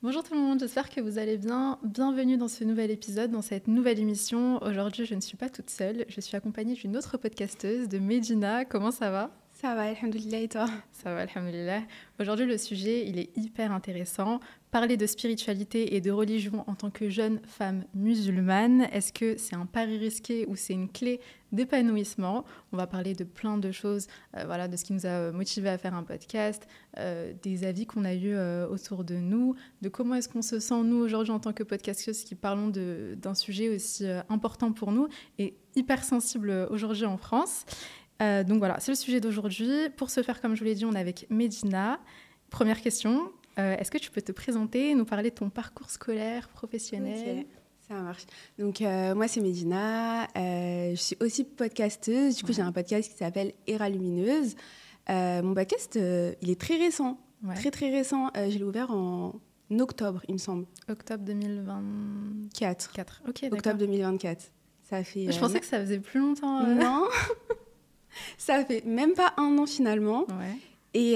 Bonjour tout le monde, j'espère que vous allez bien. Bienvenue dans ce nouvel épisode, dans cette nouvelle émission. Aujourd'hui, je ne suis pas toute seule, je suis accompagnée d'une autre podcasteuse, de Medina. Comment ça va ? Ça va, alhamdoulilah, et toi? Ça va, alhamdoulilah. Aujourd'hui, le sujet, il est hyper intéressant. Parler de spiritualité et de religion en tant que jeune femme musulmane, est-ce que c'est un pari risqué ou c'est une clé d'épanouissement ? On va parler de plein de choses, de ce qui nous a motivé à faire un podcast, des avis qu'on a eus autour de nous, de comment est-ce qu'on se sent, nous, aujourd'hui, en tant que podcasteuse, qui parlons d'un sujet aussi important pour nous et hyper sensible aujourd'hui en France. Donc voilà, c'est le sujet d'aujourd'hui. Pour ce faire, comme je vous l'ai dit, on est avec Medina. Première question, est-ce que tu peux te présenter, nous parler de ton parcours scolaire, professionnel ? Ok, ça marche. Donc, moi, c'est Medina. Je suis aussi podcasteuse. Du coup, j'ai un podcast qui s'appelle Era Lumineuse. Mon podcast, il est très récent. Ouais. Très, très récent. Je l'ai ouvert en octobre, il me semble. Octobre 2024. 4. Ok, d'accord. Octobre 2024. Ça fait... Je pensais que ça faisait plus longtemps. Non. Ça fait même pas un an, finalement. Ouais. Et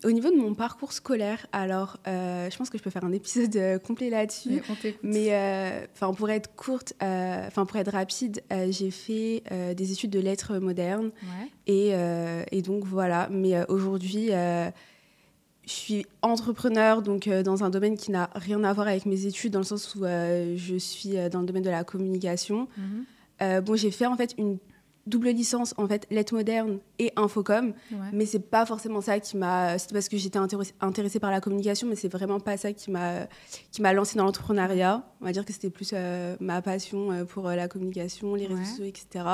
au niveau de mon parcours scolaire, alors je pense que je peux faire un épisode complet là-dessus. On t'écoute. Mais pour être courte, pour être rapide, j'ai fait des études de lettres modernes. Ouais. Et donc voilà. Mais aujourd'hui, je suis entrepreneur, donc dans un domaine qui n'a rien à voir avec mes études, dans le sens où je suis dans le domaine de la communication. Mm-hmm. J'ai fait en fait une double licence, en fait, lettres modernes et infocom, Ouais. mais c'est pas forcément ça qui m'a... C'était parce que j'étais intéressée par la communication, mais c'est vraiment pas ça qui m'a lancée dans l'entrepreneuriat. On va dire que c'était plus ma passion pour la communication, les réseaux sociaux, etc.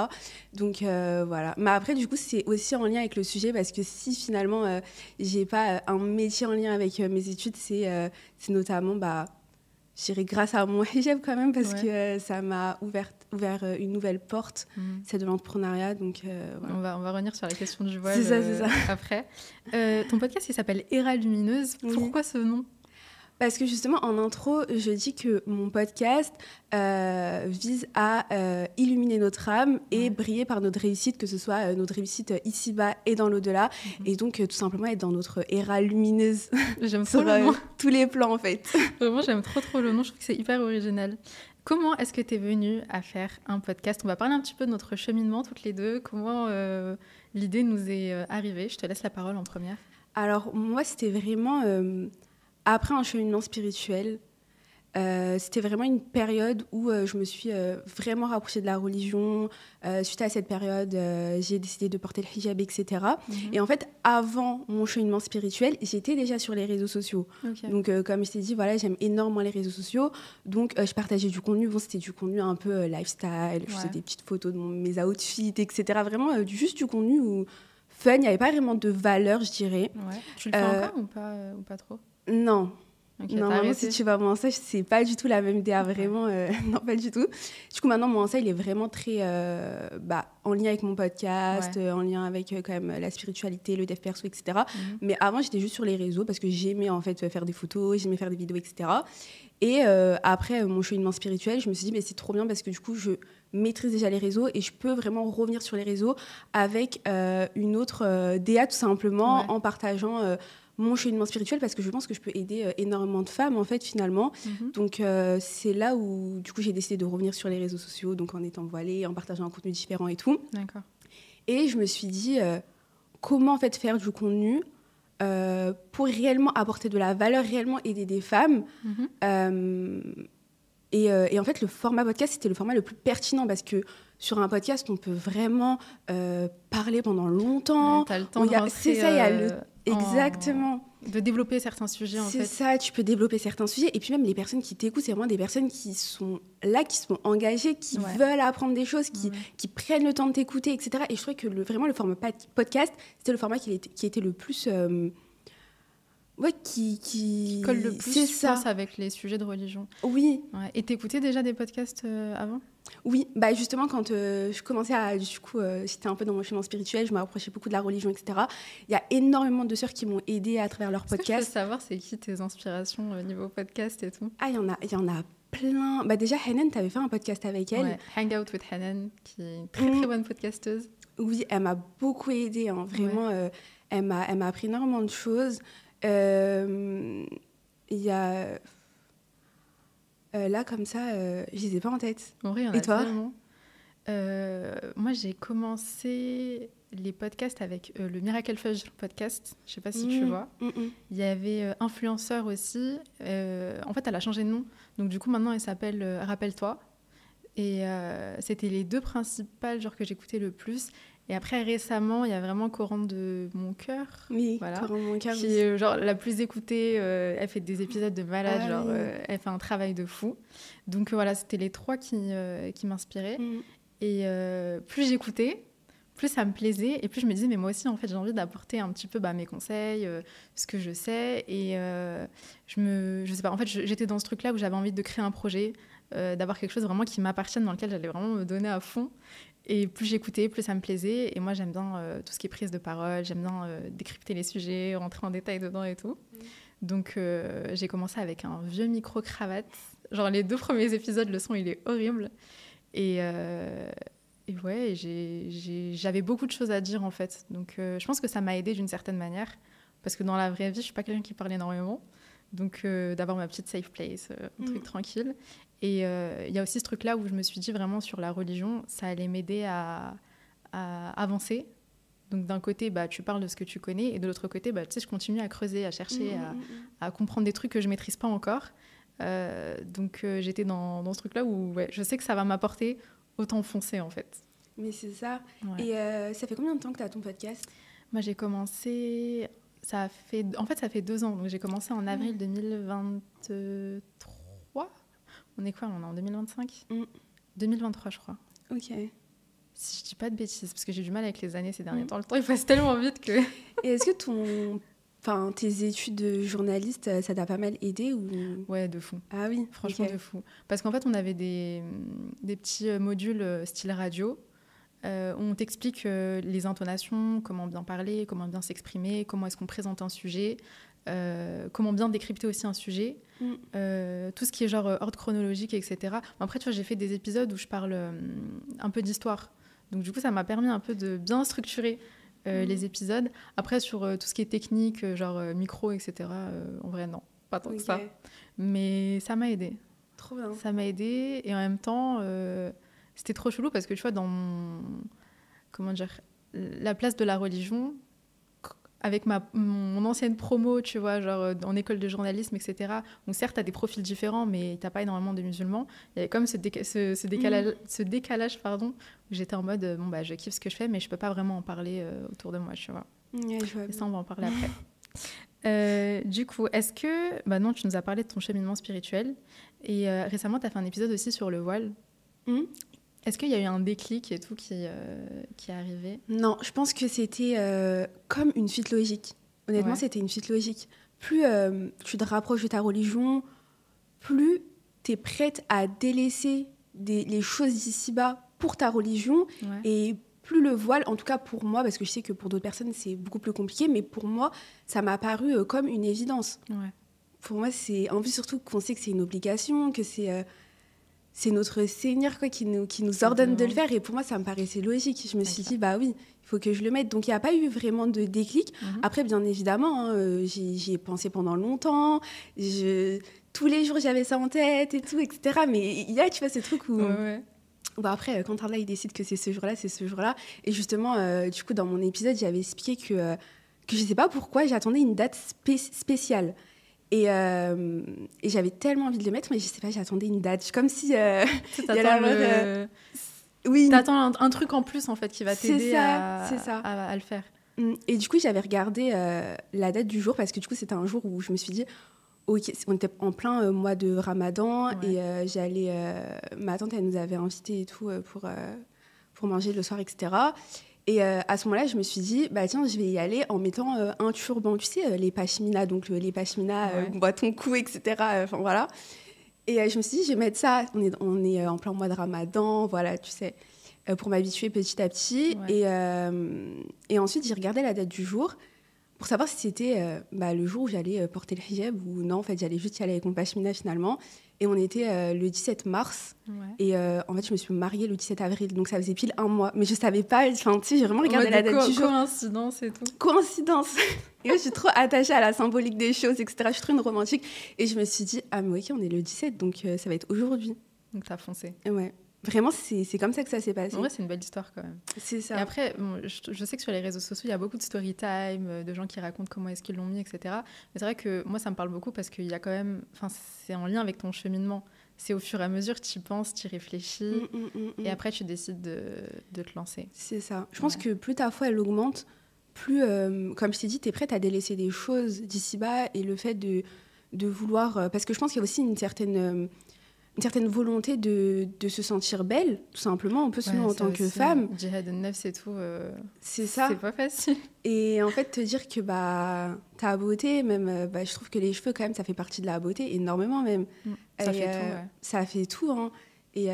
Donc, voilà. Mais après, du coup, c'est aussi en lien avec le sujet, parce que si, finalement, j'ai pas un métier en lien avec mes études, c'est notamment... je dirais grâce à mon hijab quand même, parce que ça m'a ouvert une nouvelle porte, celle de l'entrepreneuriat. Donc, voilà. On va revenir sur la question du voile c'est ça. Après. Ton podcast, il s'appelle Era Lumineuse. Oui. Pourquoi ce nom ? Parce que justement, en intro, je dis que mon podcast vise à illuminer notre âme et briller par notre réussite, que ce soit notre réussite ici-bas et dans l'au-delà. Et donc, tout simplement, être dans notre era lumineuse. J'aime sur trop le nom. tous les plans, en fait. Vraiment, j'aime trop le nom. Je trouve que c'est hyper original. Comment est-ce que tu es venue à faire un podcast ? On va parler un petit peu de notre cheminement toutes les deux. Comment l'idée nous est arrivée ? Je te laisse la parole en première. Alors, moi, c'était vraiment... après un cheminement spirituel, c'était vraiment une période où je me suis vraiment rapprochée de la religion. Suite à cette période, j'ai décidé de porter le hijab, etc. Et en fait, avant mon cheminement spirituel, j'étais déjà sur les réseaux sociaux. Okay. Donc, comme je t'ai dit, voilà, j'aime énormément les réseaux sociaux. Donc, je partageais du contenu. Bon, c'était du contenu un peu lifestyle. Je faisais des petites photos de mes outfits, etc. Vraiment, juste du contenu fun. Il n'y avait pas vraiment de valeur, je dirais. Ouais. Tu le fais encore ou pas trop ? Non. Okay, non, maintenant, si tu vas à mon Insta, c'est pas du tout la même idée, vraiment. Non, pas du tout. Du coup, maintenant, mon Insta, il est vraiment très en lien avec mon podcast, en lien avec quand même la spiritualité, le dev perso, etc. Mais avant, j'étais juste sur les réseaux parce que j'aimais en fait faire des photos, j'aimais faire des vidéos, etc. Et après mon cheminement spirituel, je me suis dit, mais c'est trop bien parce que du coup, je maîtrise déjà les réseaux et je peux vraiment revenir sur les réseaux avec une autre DA, tout simplement, en partageant... mon cheminement spirituel, parce que je pense que je peux aider énormément de femmes, en fait, finalement. Donc, c'est là où, du coup, j'ai décidé de revenir sur les réseaux sociaux, donc en étant voilée, en partageant un contenu différent et tout. D'accord. Et je me suis dit, comment, en fait, faire du contenu pour réellement apporter de la valeur, réellement aider des femmes. Et en fait, le format podcast, c'était le format le plus pertinent, parce que sur un podcast, on peut vraiment parler pendant longtemps. Ouais, t'as le temps de rentrer, c'est ça, il y a le... Exactement. De développer certains sujets, en fait. C'est ça, tu peux développer certains sujets. Et puis même, les personnes qui t'écoutent, c'est vraiment des personnes qui sont là, qui sont engagées, qui veulent apprendre des choses, qui prennent le temps de t'écouter, etc. Et je trouvais que vraiment, le format podcast, c'était le format qui était le plus... qui colle le plus, je pense, avec les sujets de religion. Oui. Ouais. Et t'écoutais déjà des podcasts avant ? Oui, justement, quand je commençais à... Du coup, j'étais un peu dans mon chemin spirituel, je me rapprochais beaucoup de la religion, etc. Il y a énormément de sœurs qui m'ont aidée à travers leurs podcasts. Je veux savoir, c'est qui tes inspirations au niveau podcast et tout ? Ah, il y en a plein. Déjà, Hanan, tu avais fait un podcast avec elle. Ouais, Hangout with Hanan, qui est une très bonne podcasteuse. Oui, elle m'a beaucoup aidée, hein, vraiment. Elle m'a appris énormément de choses. Il y a... là, comme ça, je les ai pas en tête. En vrai, il y en Et a toi? tellement. Moi, j'ai commencé les podcasts avec le Miracle Fudge podcast. Je sais pas si tu vois. Il y avait Influenceur aussi. En fait, elle a changé de nom. Donc, du coup, maintenant, elle s'appelle Rappelle-toi. Et c'était les deux principales genre, que j'écoutais le plus. Et après, récemment, il y a vraiment Coran de mon cœur. Oui, voilà, Coran de mon cœur. qui est genre la plus écoutée. Elle fait des épisodes de malade. Genre, oui. elle fait un travail de fou. Donc voilà, c'était les trois qui m'inspiraient. Et plus j'écoutais, plus ça me plaisait. Et plus je me disais, mais moi aussi, en fait, j'ai envie d'apporter un petit peu mes conseils, ce que je sais. Et je sais pas, en fait, j'étais dans ce truc-là où j'avais envie de créer un projet, d'avoir quelque chose vraiment qui m'appartienne, dans lequel j'allais vraiment me donner à fond. Et plus j'écoutais, plus ça me plaisait. Et moi, j'aime bien tout ce qui est prise de parole. J'aime bien décrypter les sujets, rentrer en détail dedans et tout. Donc, j'ai commencé avec un vieux micro-cravate. Genre, les 2 premiers épisodes, le son, il est horrible. Et ouais, j'avais beaucoup de choses à dire, en fait. Donc, je pense que ça m'a aidée d'une certaine manière. Parce que dans la vraie vie, je ne suis pas quelqu'un qui parle énormément. Donc, d'avoir ma petite safe place, un truc tranquille. Et il y a aussi ce truc-là où je me suis dit vraiment sur la religion, ça allait m'aider à avancer. Donc d'un côté, tu parles de ce que tu connais, et de l'autre côté, tu sais, je continue à creuser, à chercher, à comprendre des trucs que je ne maîtrise pas encore. Donc j'étais dans ce truc-là où je sais que ça va m'apporter, autant foncer en fait. Mais c'est ça. Ouais. Et ça fait combien de temps que tu as ton podcast ? Moi, j'ai commencé... ça fait 2 ans. Donc j'ai commencé en avril 2023. On est quoi ? On est en 2025 2023, je crois. Ok. Si je dis pas de bêtises, parce que j'ai du mal avec les années ces derniers temps. Le temps, il passe tellement vite que... Et est-ce que tes études de journaliste, ça t'a pas mal aidé ou... Ouais, de fou. Ah oui, franchement, de fou. Parce qu'en fait, on avait des petits modules style radio où on t'explique les intonations, comment bien parler, comment bien s'exprimer, comment est-ce qu'on présente un sujet, comment bien décrypter aussi un sujet, tout ce qui est genre ordre chronologique, etc. Après, tu vois, j'ai fait des épisodes où je parle un peu d'histoire. Donc, du coup, ça m'a permis un peu de bien structurer les épisodes. Après, sur tout ce qui est technique, genre micro, etc., en vrai, non, pas tant que ça. Mais ça m'a aidée. Trop bien. Ça m'a aidée. Et en même temps, c'était trop chelou parce que, tu vois, dans la place de la religion, avec mon ancienne promo, tu vois, genre en école de journalisme, etc. Donc certes, t'as des profils différents, mais t'as pas énormément de musulmans. Il y avait comme ce décalage, pardon, où j'étais en mode, je kiffe ce que je fais, mais je peux pas vraiment en parler autour de moi, tu vois. Ouais, je vois et ça, on va en parler après. Du coup, est-ce que... non, tu nous as parlé de ton cheminement spirituel. Et récemment, t'as fait un épisode aussi sur le voile. Est-ce qu'il y a eu un déclic et tout qui est arrivé ? Non, je pense que c'était comme une suite logique. Honnêtement, c'était une suite logique. Plus tu te rapproches de ta religion, plus tu es prête à délaisser les choses d'ici-bas pour ta religion. Et plus le voile, en tout cas pour moi, parce que je sais que pour d'autres personnes, c'est beaucoup plus compliqué, mais pour moi, ça m'a paru comme une évidence. Pour moi, c'est... En plus, surtout qu'on sait que c'est une obligation, que c'est notre Seigneur qui nous ordonne de le faire. Et pour moi, ça me paraissait logique. Je me suis dit, oui, il faut que je le mette. Donc, il n'y a pas eu vraiment de déclic. Après, bien évidemment, j'y ai pensé pendant longtemps. Tous les jours, j'avais ça en tête et tout, etc. Mais il y a, tu vois, ce truc où... après, quand Allah, il décide que c'est ce jour-là, c'est ce jour-là. Et justement, du coup, dans mon épisode, j'avais expliqué que je ne sais pas pourquoi, j'attendais une date spéciale. Et j'avais tellement envie de le mettre, mais je sais pas, j'attendais une date. Comme si... T'attends un truc en plus, en fait, qui va t'aider à le faire. Et du coup, j'avais regardé la date du jour, parce que du coup, c'était un jour où je me suis dit, ok, on était en plein mois de Ramadan, et ma tante, elle nous avait invités et tout pour manger le soir, etc. Et à ce moment-là, je me suis dit, tiens, je vais y aller en mettant un turban, tu sais, les pashminas, donc les pashminas, ton cou, etc. Enfin, voilà. Et je me suis dit, je vais mettre ça. On est en plein mois de Ramadan, voilà, tu sais, pour m'habituer petit à petit. Et ensuite, j'ai regardé la date du jour pour savoir si c'était le jour où j'allais porter le hijab ou non. En fait, j'allais juste y aller avec mon pashmina finalement. Et on était le 17 mars. Et en fait, je me suis mariée le 17 avril. Donc, ça faisait pile un mois. Mais je ne savais pas. Enfin, tu sais, j'ai vraiment regardé la date du jour. Coïncidence et tout. Coïncidence. Et moi, je suis trop attachée à la symbolique des choses, etc. Je suis trop une romantique. Et je me suis dit, ah, mais ok, on est le 17, donc ça va être aujourd'hui. Donc, t'as foncé. Ouais. Vraiment, c'est comme ça que ça s'est passé. En vrai, c'est une belle histoire quand même. C'est ça. Et après, bon, je sais que sur les réseaux sociaux, il y a beaucoup de story time, de gens qui racontent comment est-ce qu'ils l'ont mis, etc. Mais c'est vrai que moi, ça me parle beaucoup parce qu'il y a quand même... Enfin, c'est en lien avec ton cheminement. C'est au fur et à mesure, tu y penses, tu y réfléchis. Et après, tu décides de te lancer. C'est ça. Je pense que plus ta foi, elle augmente, plus, comme je t'ai dit, tu es prête à délaisser des choses d'ici-bas. Et le fait de vouloir... parce que je pense qu'il y a aussi une certaine volonté de se sentir belle, tout simplement, un peu sinon en tant que femme. Jihad al-nafs, c'est tout. C'est ça. C'est pas facile. Et en fait, te dire que ta beauté, même, je trouve que les cheveux, quand même, ça fait partie de la beauté, énormément même. Ça fait tout, ouais. Ça fait tout, hein. Et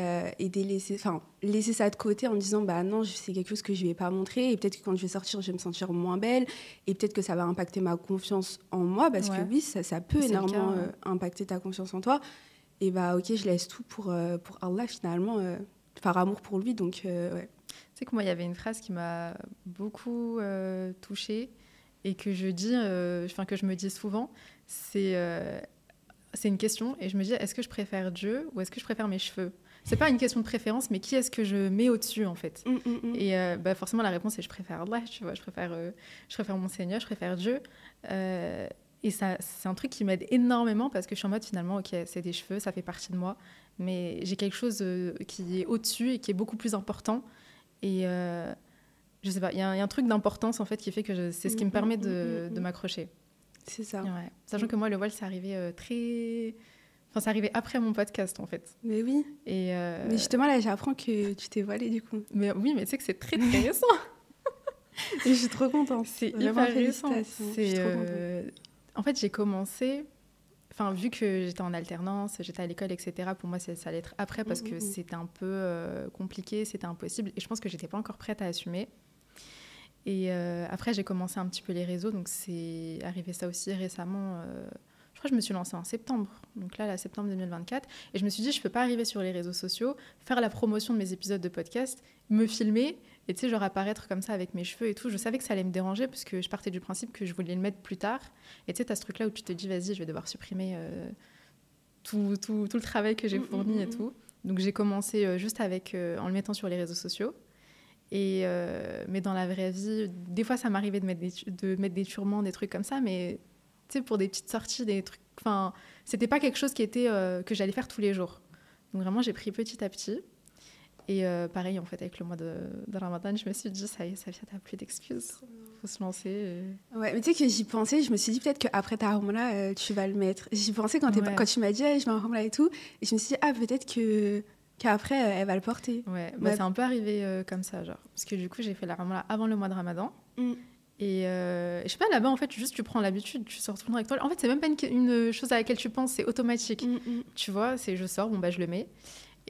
laisser ça de côté en disant, non, c'est quelque chose que je vais pas montrer, et peut-être que quand je vais sortir, je vais me sentir moins belle, et peut-être que ça va impacter ma confiance en moi, parce que oui, ça peut énormément impacter ta confiance en toi. Et ok, je laisse tout pour Allah finalement, par amour pour lui, donc ouais. Tu sais que moi, il y avait une phrase qui m'a beaucoup touchée et que je dis, que je me dis souvent, c'est une question et je me dis, est-ce que je préfère Dieu ou est-ce que je préfère mes cheveux ? C'est pas une question de préférence, mais qui est-ce que je mets au-dessus en fait ? Et forcément, la réponse est je préfère Allah, tu vois, je préfère mon Seigneur, je préfère Dieu. Et ça, c'est un truc qui m'aide énormément parce que je suis en mode finalement, ok, c'est des cheveux, ça fait partie de moi, mais j'ai quelque chose qui est au-dessus et qui est beaucoup plus important. Et je sais pas, il y a un truc d'importance en fait qui fait que c'est ce qui me permet de m'accrocher. C'est ça. Ouais. Sachant que moi, le voile, c'est arrivé c'est arrivé après mon podcast en fait. Mais oui. Et mais justement, là, j'apprends que tu t'es voilée du coup. Mais oui, mais tu sais que c'est très récent. Et je suis trop contente. C'est hyper récent. En fait, j'ai commencé, vu que j'étais en alternance, j'étais à l'école, etc., pour moi, ça allait être après parce que c'était un peu compliqué, c'était impossible. Et je pense que je n'étais pas encore prête à assumer. Et après, j'ai commencé un petit peu les réseaux. Donc, c'est arrivé ça aussi récemment. Je crois que je me suis lancée en septembre. Donc là, septembre 2024. Et je me suis dit, je ne peux pas arriver sur les réseaux sociaux, faire la promotion de mes épisodes de podcast, me filmer et tu sais, genre apparaître comme ça avec mes cheveux et tout. Je savais que ça allait me déranger parce que je partais du principe que je voulais le mettre plus tard. Et tu sais, tu as ce truc-là où tu te dis, vas-y, je vais devoir supprimer tout le travail que j'ai fourni et tout. Donc j'ai commencé juste en le mettant sur les réseaux sociaux. Mais dans la vraie vie, des fois, ça m'arrivait de mettre des turments, des trucs comme ça, mais tu sais, pour des petites sorties, des trucs... Enfin, c'était pas quelque chose que j'allais faire tous les jours. Donc vraiment, j'ai pris petit à petit. Et pareil, en fait, avec le mois de Ramadan, je me suis dit, ça y est, Safia, t'as plus d'excuses. Faut se lancer. Ouais, mais tu sais que j'y pensais, je me suis dit peut-être qu'après ta Ramla, tu vas le mettre. J'y pensais quand tu m'as dit, je mets un Ramla et tout. Et je me suis dit, peut-être qu'après, elle va le porter. Ouais, c'est un peu arrivé comme ça, genre. Parce que du coup, j'ai fait la Ramla avant le mois de Ramadan. Et je sais pas, là-bas, en fait, juste tu prends l'habitude, tu sors tout le temps avec toi. En fait, c'est même pas une chose à laquelle tu penses, c'est automatique. Tu vois, je sors, je le mets.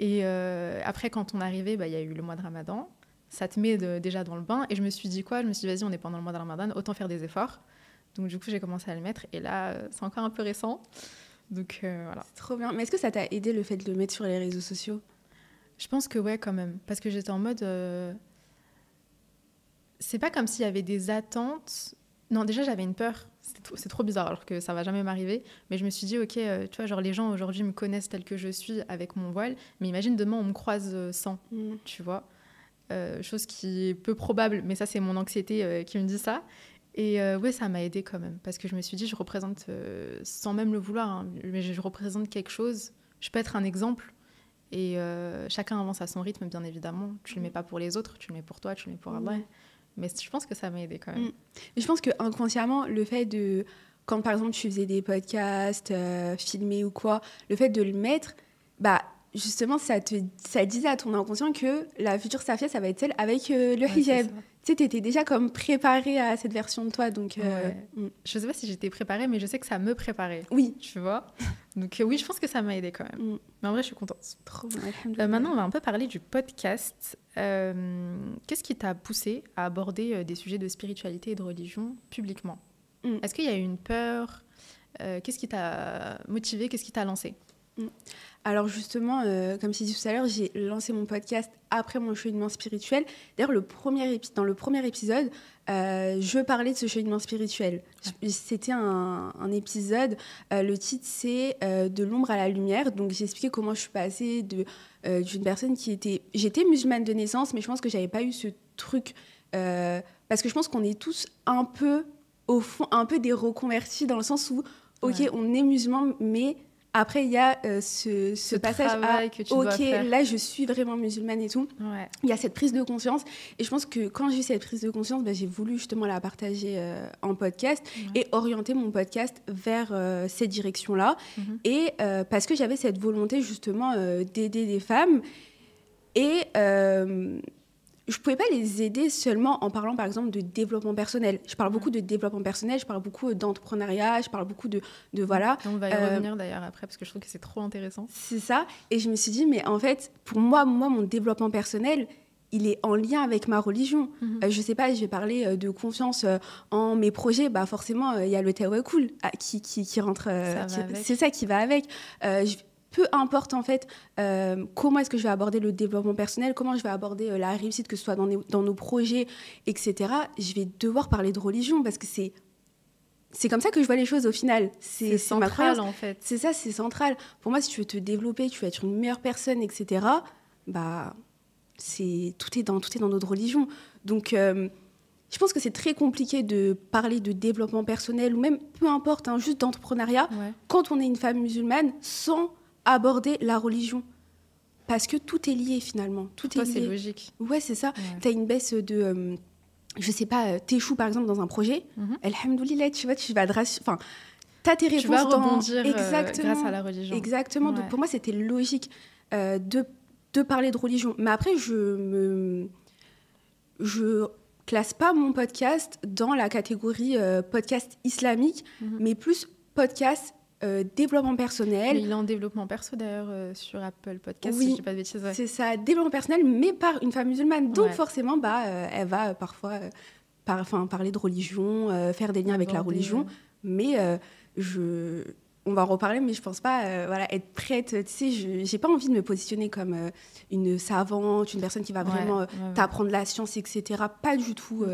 Et après, quand on est arrivé, il y a eu le mois de Ramadan. Ça te met déjà dans le bain. Et je me suis dit quoi ? Je me suis dit, vas-y, on est pendant le mois de Ramadan, autant faire des efforts. Donc, du coup, j'ai commencé à le mettre. Et là, c'est encore un peu récent. Donc, voilà. C'est trop bien. Mais est-ce que ça t'a aidé le fait de le mettre sur les réseaux sociaux ? Je pense que ouais, quand même. Parce que j'étais en mode... C'est pas comme s'il y avait des attentes. Non, déjà, j'avais une peur. C'est trop bizarre, alors que ça va jamais m'arriver. Mais je me suis dit, ok, tu vois, genre les gens aujourd'hui me connaissent telle que je suis avec mon voile. Mais imagine demain, on me croise sans, tu vois. Chose qui est peu probable, mais ça, c'est mon anxiété qui me dit ça. Et ouais, ça m'a aidée quand même. Parce que je me suis dit, je représente, sans même le vouloir, hein, mais je représente quelque chose. Je peux être un exemple. Et chacun avance à son rythme, bien évidemment. Tu le mets pas pour les autres, tu le mets pour toi, tu le mets pour Allah. Mais je pense que ça m'a aidée quand même. Je pense qu'inconsciemment, le fait de... Quand, par exemple, tu faisais des podcasts, filmés ou quoi, le fait de le mettre, justement, ça disait à ton inconscient que la future Safia, ça va être celle avec le hijab. Tu sais, t'étais déjà comme préparée à cette version de toi, donc... Je sais pas si j'étais préparée, mais je sais que ça me préparait. Oui. Tu vois ? Donc oui, je pense que ça m'a aidée quand même. Mais en vrai, je suis contente. Trop bien. Maintenant, on va un peu parler du podcast. Qu'est-ce qui t'a poussée à aborder des sujets de spiritualité et de religion publiquement ? Est-ce qu'il y a eu une peur ? Qu'est-ce qui t'a motivée ? Qu'est-ce qui t'a lancée ? Alors justement, comme je t'ai dit tout à l'heure, j'ai lancé mon podcast après mon cheminement spirituel. D'ailleurs, dans le premier épisode, je parlais de ce cheminement spirituel. C'était un épisode, le titre c'est De l'ombre à la lumière. Donc j'ai expliqué comment je suis passée d'une personne J'étais musulmane de naissance, mais je pense que j'avais pas eu ce truc... parce que je pense qu'on est tous un peu, au fond, un peu des reconvertis dans le sens où, ok, on est musulman, mais... Après, il y a ce passage que tu dois faire. Là, je suis vraiment musulmane et tout. Ouais. Il y a cette prise de conscience. Et je pense que quand j'ai eu cette prise de conscience, j'ai voulu justement la partager en podcast et orienter mon podcast vers cette direction-là. Et parce que j'avais cette volonté justement d'aider des femmes. Et... je ne pouvais pas les aider seulement en parlant, par exemple, de développement personnel. Je parle beaucoup de développement personnel, je parle beaucoup d'entrepreneuriat, je parle beaucoup de voilà. On va y revenir d'ailleurs après, parce que je trouve que c'est trop intéressant. C'est ça. Et je me suis dit, mais en fait, pour moi, mon développement personnel, il est en lien avec ma religion. Je ne sais pas, je vais parler de confiance en mes projets. Bah, forcément, il y a le tawakkul qui rentre. C'est ça qui va avec. Peu importe en fait comment est-ce que je vais aborder le développement personnel, comment je vais aborder la réussite, que ce soit dans nos projets, etc. Je vais devoir parler de religion parce que c'est comme ça que je vois les choses au final. C'est central en fait. C'est ça, c'est central. Pour moi, si tu veux te développer, tu veux être une meilleure personne, etc., bah, tout est dans notre religion. Donc, je pense que c'est très compliqué de parler de développement personnel ou même, peu importe, juste d'entrepreneuriat, quand on est une femme musulmane, sans aborder la religion. Parce que tout est lié, finalement. Tout est lié. C'est logique. Ouais, c'est ça. Tu as une baisse de... je sais pas, t'échoues, par exemple, dans un projet. Alhamdoulilah, tu vois, tu vas... Enfin, t'as tes réponses. Tu vas rebondir grâce à la religion. Exactement. Donc, pour moi, c'était logique de parler de religion. Mais après, je classe pas mon podcast dans la catégorie podcast islamique, mais plus podcast développement personnel. Mais il est en développement perso d'ailleurs sur Apple Podcast, si je dis pas de bêtises. C'est ça, développement personnel, mais par une femme musulmane. Donc forcément, elle va parfois parler de religion, faire des liens avec la religion. Mais on va en reparler, mais je pense pas être prête. Tu sais, j'ai pas envie de me positionner comme une savante, une personne qui va vraiment t'apprendre la science, etc. Pas du tout.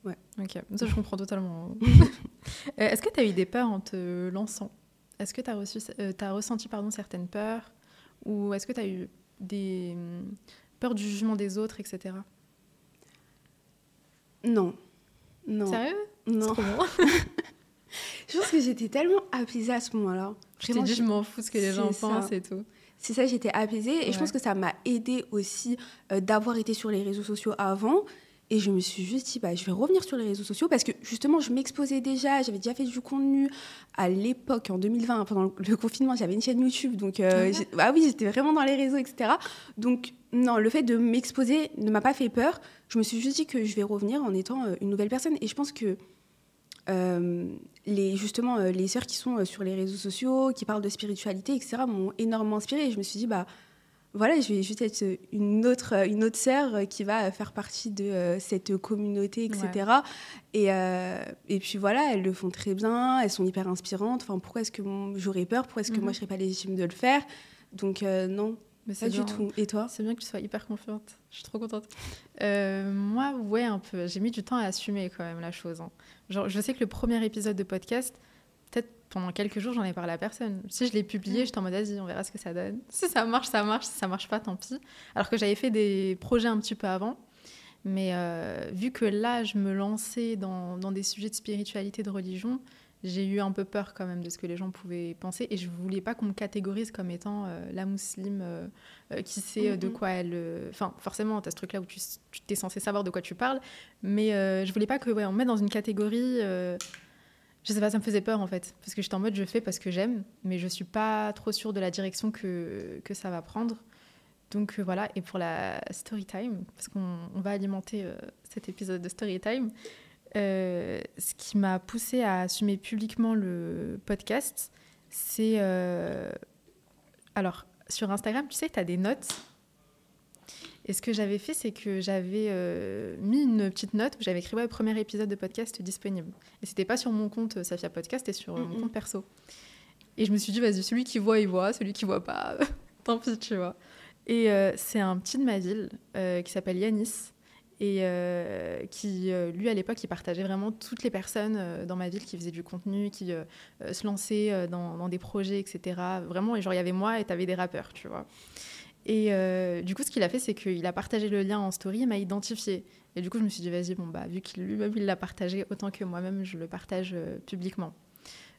Ok, ça je comprends totalement. Est-ce que tu as eu des peurs en te lançant ? Est-ce que tu as ressenti certaines peurs ? Ou est-ce que tu as eu des peurs du jugement des autres, etc. Non. Sérieux ? Non. C'est trop bon. Je pense que j'étais tellement apaisée à ce moment-là. Je t'ai dit, je m'en fous ce que les gens pensent et tout. C'est ça, j'étais apaisée. Et je pense que ça m'a aidée aussi d'avoir été sur les réseaux sociaux avant. Et je me suis juste dit, je vais revenir sur les réseaux sociaux parce que justement, je m'exposais déjà. J'avais déjà fait du contenu à l'époque, en 2020, pendant le confinement. J'avais une chaîne YouTube. Donc, j'étais vraiment dans les réseaux, etc. Donc, non, le fait de m'exposer ne m'a pas fait peur. Je me suis juste dit que je vais revenir en étant une nouvelle personne. Et je pense que les sœurs qui sont sur les réseaux sociaux, qui parlent de spiritualité, etc., m'ont énormément inspirée. Et je me suis dit, voilà, je vais juste être une autre sœur qui va faire partie de cette communauté, etc. Et puis voilà, elles le font très bien, elles sont hyper inspirantes. Enfin, pourquoi est-ce que j'aurais peur ? Pourquoi est-ce que moi, je ne serais pas légitime de le faire ? Donc, non, mais pas du tout. Et toi ? C'est bien que tu sois hyper confiante. Je suis trop contente. Moi, ouais, un peu. J'ai mis du temps à assumer quand même la chose. Genre, je sais que le premier épisode de podcast, peut-être pendant quelques jours, j'en ai parlé à personne. Si je l'ai publié, j'étais en mode, vas-y, on verra ce que ça donne. Si ça marche, ça marche. Si ça marche pas, tant pis. Alors que j'avais fait des projets un petit peu avant. Mais vu que là, je me lançais dans des sujets de spiritualité, de religion, j'ai eu un peu peur quand même de ce que les gens pouvaient penser. Et je voulais pas qu'on me catégorise comme étant la musulmane qui sait de quoi elle... Enfin, forcément, tu as ce truc-là où tu t'es censé savoir de quoi tu parles. Mais je voulais pas qu'on me mette dans une catégorie... Je sais pas, ça me faisait peur en fait, parce que j'étais en mode je fais parce que j'aime, mais je suis pas trop sûre de la direction que ça va prendre. Donc voilà, et pour la story time, parce qu'on va alimenter cet épisode de story time, ce qui m'a poussée à assumer publiquement le podcast, c'est... Alors, sur Instagram, tu sais, tu as des notes. Et ce que j'avais fait, c'est que j'avais mis une petite note où j'avais écrit premier épisode de podcast disponible. Et c'était pas sur mon compte Safia Podcast, c'était sur mon compte perso. Et je me suis dit, vas-y, celui qui voit, il voit, celui qui voit pas, tant pis, tu vois. Et c'est un petit de ma ville qui s'appelle Yanis, et qui, lui, à l'époque, il partageait vraiment toutes les personnes dans ma ville qui faisaient du contenu, qui se lançaient dans des projets, etc. Vraiment, et genre, il y avait moi et t'avais des rappeurs, tu vois. Et du coup, ce qu'il a fait, c'est qu'il a partagé le lien en story et m'a identifié. Et du coup, je me suis dit, vas-y, bon, bah, vu qu'il lui-même, il l'a partagé, autant que moi-même, je le partage publiquement.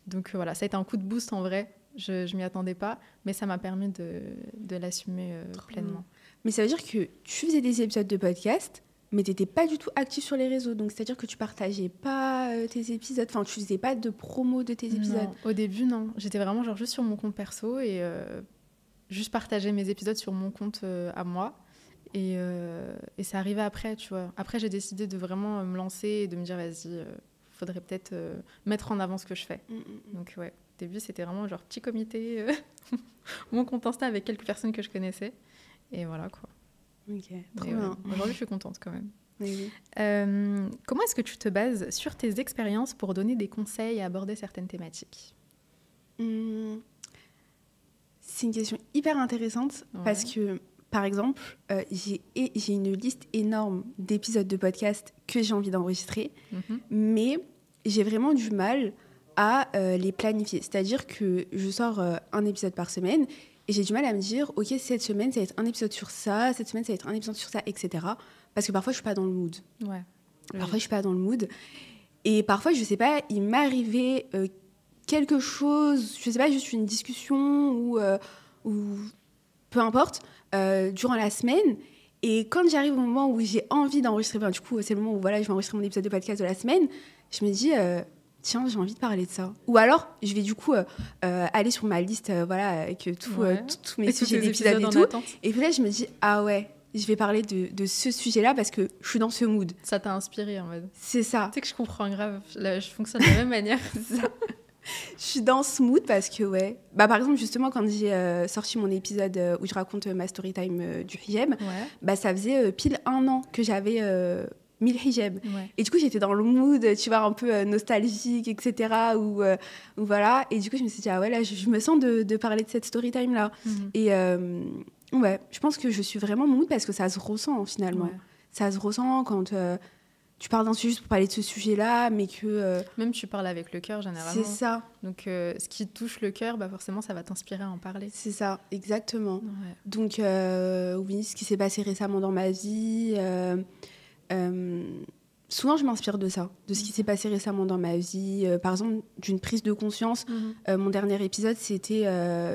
Donc voilà, ça a été un coup de boost en vrai. Je m'y attendais pas, mais ça m'a permis de l'assumer pleinement. Mais ça veut dire que tu faisais des épisodes de podcast, mais tu n'étais pas du tout actif sur les réseaux. Donc, c'est-à-dire que tu partageais pas tes épisodes, enfin, tu faisais pas de promo de tes épisodes. Non, au début, non. J'étais vraiment genre juste sur mon compte perso et juste partager mes épisodes sur mon compte à moi. Et ça arrivait après, tu vois. Après, j'ai décidé de vraiment me lancer et de me dire, vas-y, faudrait peut-être mettre en avant ce que je fais. Donc, ouais, au début, c'était vraiment genre petit comité, mon compte Insta avec quelques personnes que je connaissais. Et voilà, quoi. Ok, trop bien. Aujourd'hui, je suis contente quand même. Oui. Comment est-ce que tu te bases sur tes expériences pour donner des conseils et aborder certaines thématiques ? C'est une question hyper intéressante parce que, par exemple, j'ai une liste énorme d'épisodes de podcast que j'ai envie d'enregistrer, mais j'ai vraiment du mal à les planifier. C'est-à-dire que je sors un épisode par semaine et j'ai du mal à me dire, ok, cette semaine, ça va être un épisode sur ça, cette semaine, ça va être un épisode sur ça, etc. Parce que parfois, je ne suis pas dans le mood. Ouais. Parfois, je ne suis pas dans le mood. Et parfois, je ne sais pas, il m'est arrivé quelque chose, je ne sais pas, juste une discussion ou peu importe, durant la semaine. Et quand j'arrive au moment où j'ai envie d'enregistrer, du coup, c'est le moment où voilà, je vais enregistrer mon épisode de podcast de la semaine, je me dis, tiens, j'ai envie de parler de ça. Ou alors, je vais du coup aller sur ma liste, voilà, avec tous mes sujets d'épisodes et tout. Et puis là, je me dis, ah ouais, je vais parler de ce sujet-là parce que je suis dans ce mood. Ça t'a inspiré en mode. C'est ça. Tu sais que je comprends grave, je fonctionne de la même manière. C'est ça. Je suis dans ce mood parce que, ouais. Par exemple, justement, quand j'ai sorti mon épisode où je raconte ma story time du hijab, ça faisait pile 1 an que j'avais mis le hijab. Ouais. Et du coup, j'étais dans le mood, tu vois, un peu nostalgique, etc. Ou voilà. Et du coup, je me suis dit, ah ouais, là, je me sens de parler de cette story time-là. Et ouais, je pense que je suis vraiment mood parce que ça se ressent, finalement. Ouais. Ça se ressent quand... tu parles d'un sujet juste pour parler de ce sujet-là, mais que... Même tu parles avec le cœur, généralement. C'est ça. Donc, ce qui touche le cœur, forcément, ça va t'inspirer à en parler. C'est ça, exactement. Ouais. Donc, oui, ce qui s'est passé récemment dans ma vie... souvent, je m'inspire de ça, de ce qui s'est passé récemment dans ma vie. Par exemple, d'une prise de conscience. Mon dernier épisode, c'était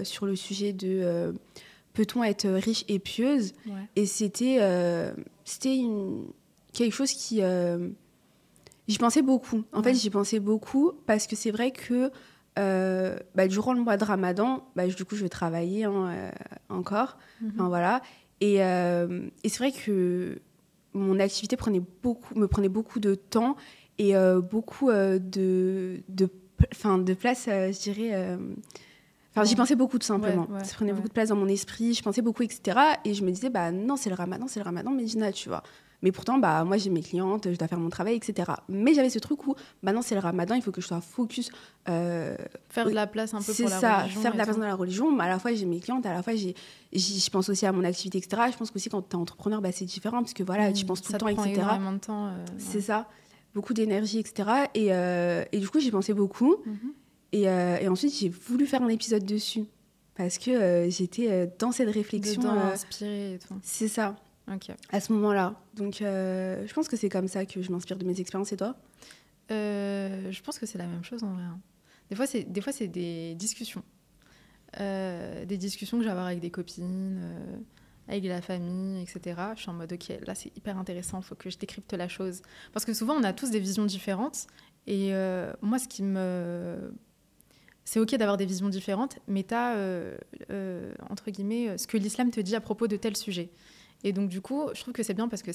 sur le sujet de... peut-on être riche et pieuse ? Et c'était quelque chose qui... j'y pensais beaucoup. En fait, j'y pensais beaucoup parce que c'est vrai que durant le mois de Ramadan, du coup, je travaillais encore. Enfin, voilà. Et c'est vrai que mon activité me prenait beaucoup de temps et beaucoup de place, je dirais... j'y pensais beaucoup, tout simplement. Ça prenait beaucoup de place dans mon esprit, je pensais beaucoup, etc. Et je me disais, non, c'est le ramadan, Medina, tu vois. Mais pourtant, moi, j'ai mes clientes, je dois faire mon travail, etc. Mais j'avais ce truc où, non, c'est le ramadan, il faut que je sois focus. Faire de la place un peu pour la religion. C'est ça, faire de la place dans la religion. Mais à la fois, j'ai mes clientes, à la fois, je pense aussi à mon activité, etc. Je pense qu'aussi, quand tu es entrepreneur, c'est différent, parce que voilà, tu penses tout le temps, etc. Ça te prend énormément de temps. C'est ça, beaucoup d'énergie, etc. Et du coup, j'y pensais beaucoup. Et ensuite, j'ai voulu faire un épisode dessus. Parce que j'étais dans cette réflexion. Inspirée et tout. C'est ça. Okay. À ce moment-là. Donc, je pense que c'est comme ça que je m'inspire de mes expériences. Et toi ? Je pense que c'est la même chose en vrai. Des fois, c'est des discussions. Des discussions que je vais avoir avec des copines, avec la famille, etc. Je suis en mode, ok, là, c'est hyper intéressant, il faut que je décrypte la chose. Parce que souvent, on a tous des visions différentes. Et moi, ce qui me... C'est ok d'avoir des visions différentes, mais tu as, entre guillemets, ce que l'islam te dit à propos de tel sujet. Et donc, du coup, je trouve que c'est bien parce que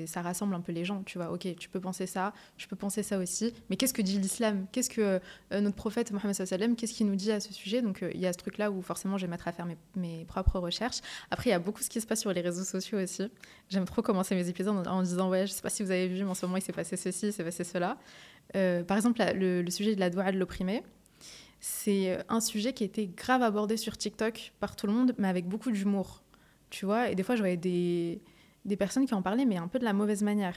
ça rassemble un peu les gens, tu vois. Ok, tu peux penser ça, je peux penser ça aussi, mais qu'est-ce que dit l'islam ? Qu'est-ce que notre prophète, Mohammed sallallahu alayhi wa sallam, qu'est-ce qu'il nous dit à ce sujet ? Donc, il y a ce truc-là où forcément, je vais mettre à faire mes propres recherches. Après, il y a beaucoup ce qui se passe sur les réseaux sociaux aussi. J'aime trop commencer mes épisodes en disant, ouais, je sais pas si vous avez vu, mais en ce moment, il s'est passé ceci, il s'est passé cela. Par exemple, le sujet de la doua de l'opprimé. c'est un sujet qui était grave abordé sur TikTok par tout le monde, mais avec beaucoup d'humour, tu vois. Et des fois, je voyais des personnes qui en parlaient, mais un peu de la mauvaise manière.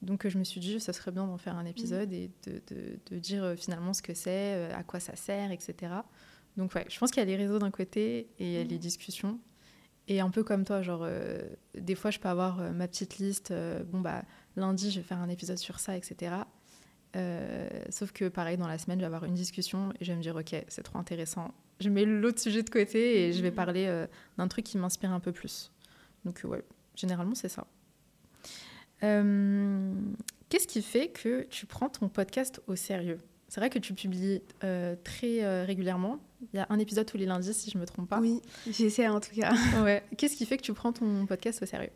Donc, je me suis dit, ça serait bien d'en faire un épisode et de dire finalement ce que c'est, à quoi ça sert, etc. Donc, ouais, je pense qu'il y a les réseaux d'un côté et il y a les discussions. Et un peu comme toi, genre, des fois, je peux avoir ma petite liste. Lundi, je vais faire un épisode sur ça, etc. Sauf que, pareil, dans la semaine, je vais avoir une discussion et je vais me dire, OK, c'est trop intéressant. Je mets l'autre sujet de côté et je vais parler d'un truc qui m'inspire un peu plus. Donc, ouais, généralement, c'est ça. Qu'est-ce qui fait que tu prends ton podcast au sérieux ? C'est vrai que tu publies très régulièrement. Il y a un épisode tous les lundis, si je ne me trompe pas. Oui, j'essaie en tout cas. Ouais. Qu'est-ce qui fait que tu prends ton podcast au sérieux ?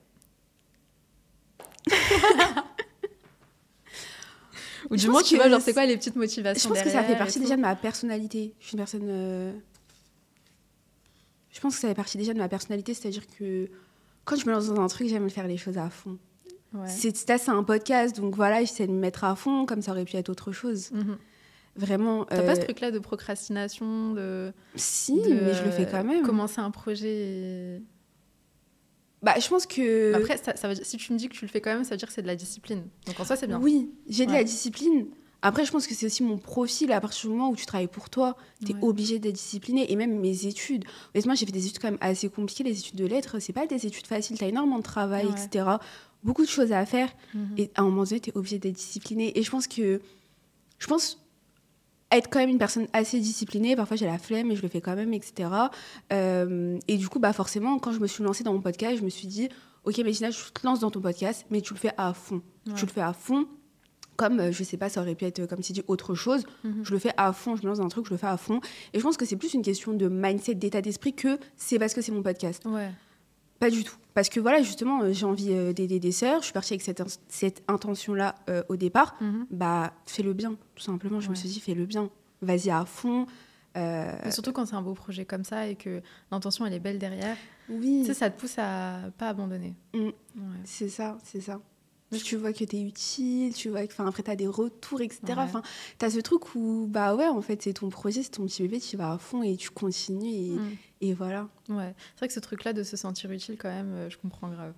Ou du moins, tu vois, genre, c'est quoi les petites motivations derrière ? Je pense que ça fait partie déjà déjà de ma personnalité. Je suis une personne... Je pense que ça fait partie déjà de ma personnalité, c'est-à-dire que quand je me lance dans un truc, j'aime faire les choses à fond. Ouais. C'est un podcast, donc voilà, j'essaie de me mettre à fond, comme ça aurait pu être autre chose. Mm-hmm. Vraiment. T'as pas ce truc-là de procrastination Si, mais je le fais quand même. Commencer un projet Bah, je pense que... Après, ça veut dire, si tu me dis que tu le fais quand même, ça veut dire que c'est de la discipline. Donc en soi, c'est bien. Oui, j'ai de la discipline. Après, je pense que c'est aussi mon profil. À partir du moment où tu travailles pour toi, tu es obligé d'être discipliné. Et même mes études. Honnêtement, j'ai fait des études quand même assez compliquées. Les études de lettres, c'est pas des études faciles. Tu as énormément de travail, etc. Beaucoup de choses à faire. Et à un moment donné, tu es obligé d'être discipliné. Et je pense être quand même une personne assez disciplinée. Parfois, j'ai la flemme, mais je le fais quand même, etc. Et du coup, bah, forcément, quand je me suis lancée dans mon podcast, je me suis dit, OK, Messina, je te lance dans ton podcast, mais tu le fais à fond. Tu le fais à fond. Comme, je sais pas, ça aurait pu être, comme tu dis, autre chose. Je le fais à fond, je me lance dans un truc, je le fais à fond. Et je pense que c'est plus une question de mindset, d'état d'esprit que c'est parce que c'est mon podcast. Ouais. Pas du tout. Parce que voilà, justement, j'ai envie d'aider des sœurs. Je suis partie avec cette intention-là au départ. Bah, fais-le bien, tout simplement. Je me suis dit, fais-le bien. Vas-y à fond. Mais surtout quand c'est un beau projet comme ça et que l'intention, elle est belle derrière. Oui. Tu sais, ça te pousse à pas abandonner. Ouais. C'est ça. Tu vois que t'es utile, tu vois que, après t'as des retours, etc. Ouais. T'as ce truc où, bah ouais, en fait, c'est ton projet, c'est ton petit bébé, tu vas à fond et tu continues et voilà. Ouais, c'est vrai que ce truc-là de se sentir utile, quand même, je comprends grave.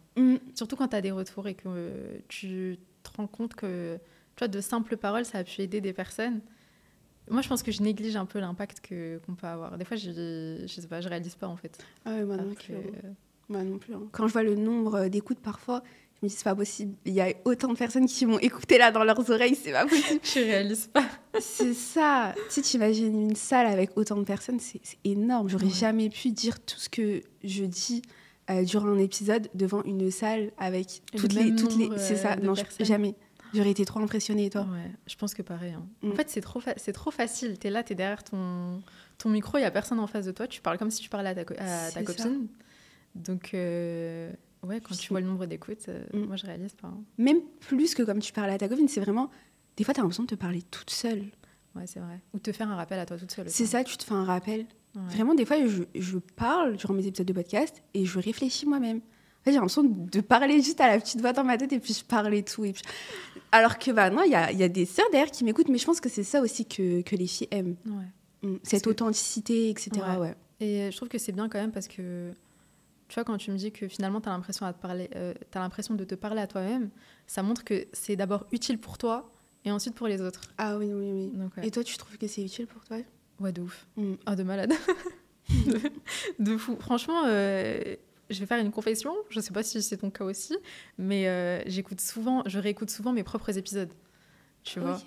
Surtout quand t'as des retours et que tu te rends compte que, tu vois, de simples paroles, ça a pu aider des personnes. Moi, je pense que je néglige un peu l'impact qu'on peut avoir. Des fois, je sais pas, je réalise pas, en fait. Ah ouais, moi non plus. Moi non plus. Quand je vois le nombre d'écoutes parfois, je me dis, c'est pas possible. Il y a autant de personnes qui m'ont écouté là dans leurs oreilles, c'est pas possible. Je réalise pas. C'est ça. Tu sais, t'imagines une salle avec autant de personnes, c'est énorme. J'aurais jamais pu dire tout ce que je dis durant un épisode devant une salle avec toutes les c'est ça. Non, jamais. J'aurais été trop impressionnée, et toi ? Ouais, je pense que pareil. En fait, c'est trop facile. T'es là, t'es derrière ton micro, il y a personne en face de toi. Tu parles comme si tu parlais à ta copine. Donc, ouais, quand tu vois le nombre d'écoutes, moi, je réalise pas. Même plus que comme tu parlais à ta copine, c'est vraiment... Des fois, t'as l'impression de te parler toute seule. Ouais, c'est vrai. Ou de te faire un rappel à toi toute seule. C'est ça, tu te fais un rappel. Ouais. Vraiment, des fois, je parle durant mes épisodes de podcast et je réfléchis moi-même. En fait, j'ai l'impression de parler juste à la petite voix dans ma tête et puis je parle et tout. Alors que, non, il y a des sœurs derrière qui m'écoutent, mais je pense que c'est ça aussi que les filles aiment. Ouais. Cette authenticité, etc. Ouais. Et je trouve que c'est bien quand même parce que, tu vois, quand tu me dis que finalement, t'as l'impression de te parler à toi-même, ça montre que c'est d'abord utile pour toi et ensuite pour les autres. Ah oui. Donc, ouais. Et toi, tu trouves que c'est utile pour toi ? Ouais, de ouf. Ah, de malade. de fou. Franchement... je vais faire une confession, je ne sais pas si c'est ton cas aussi, mais je réécoute souvent mes propres épisodes, tu vois.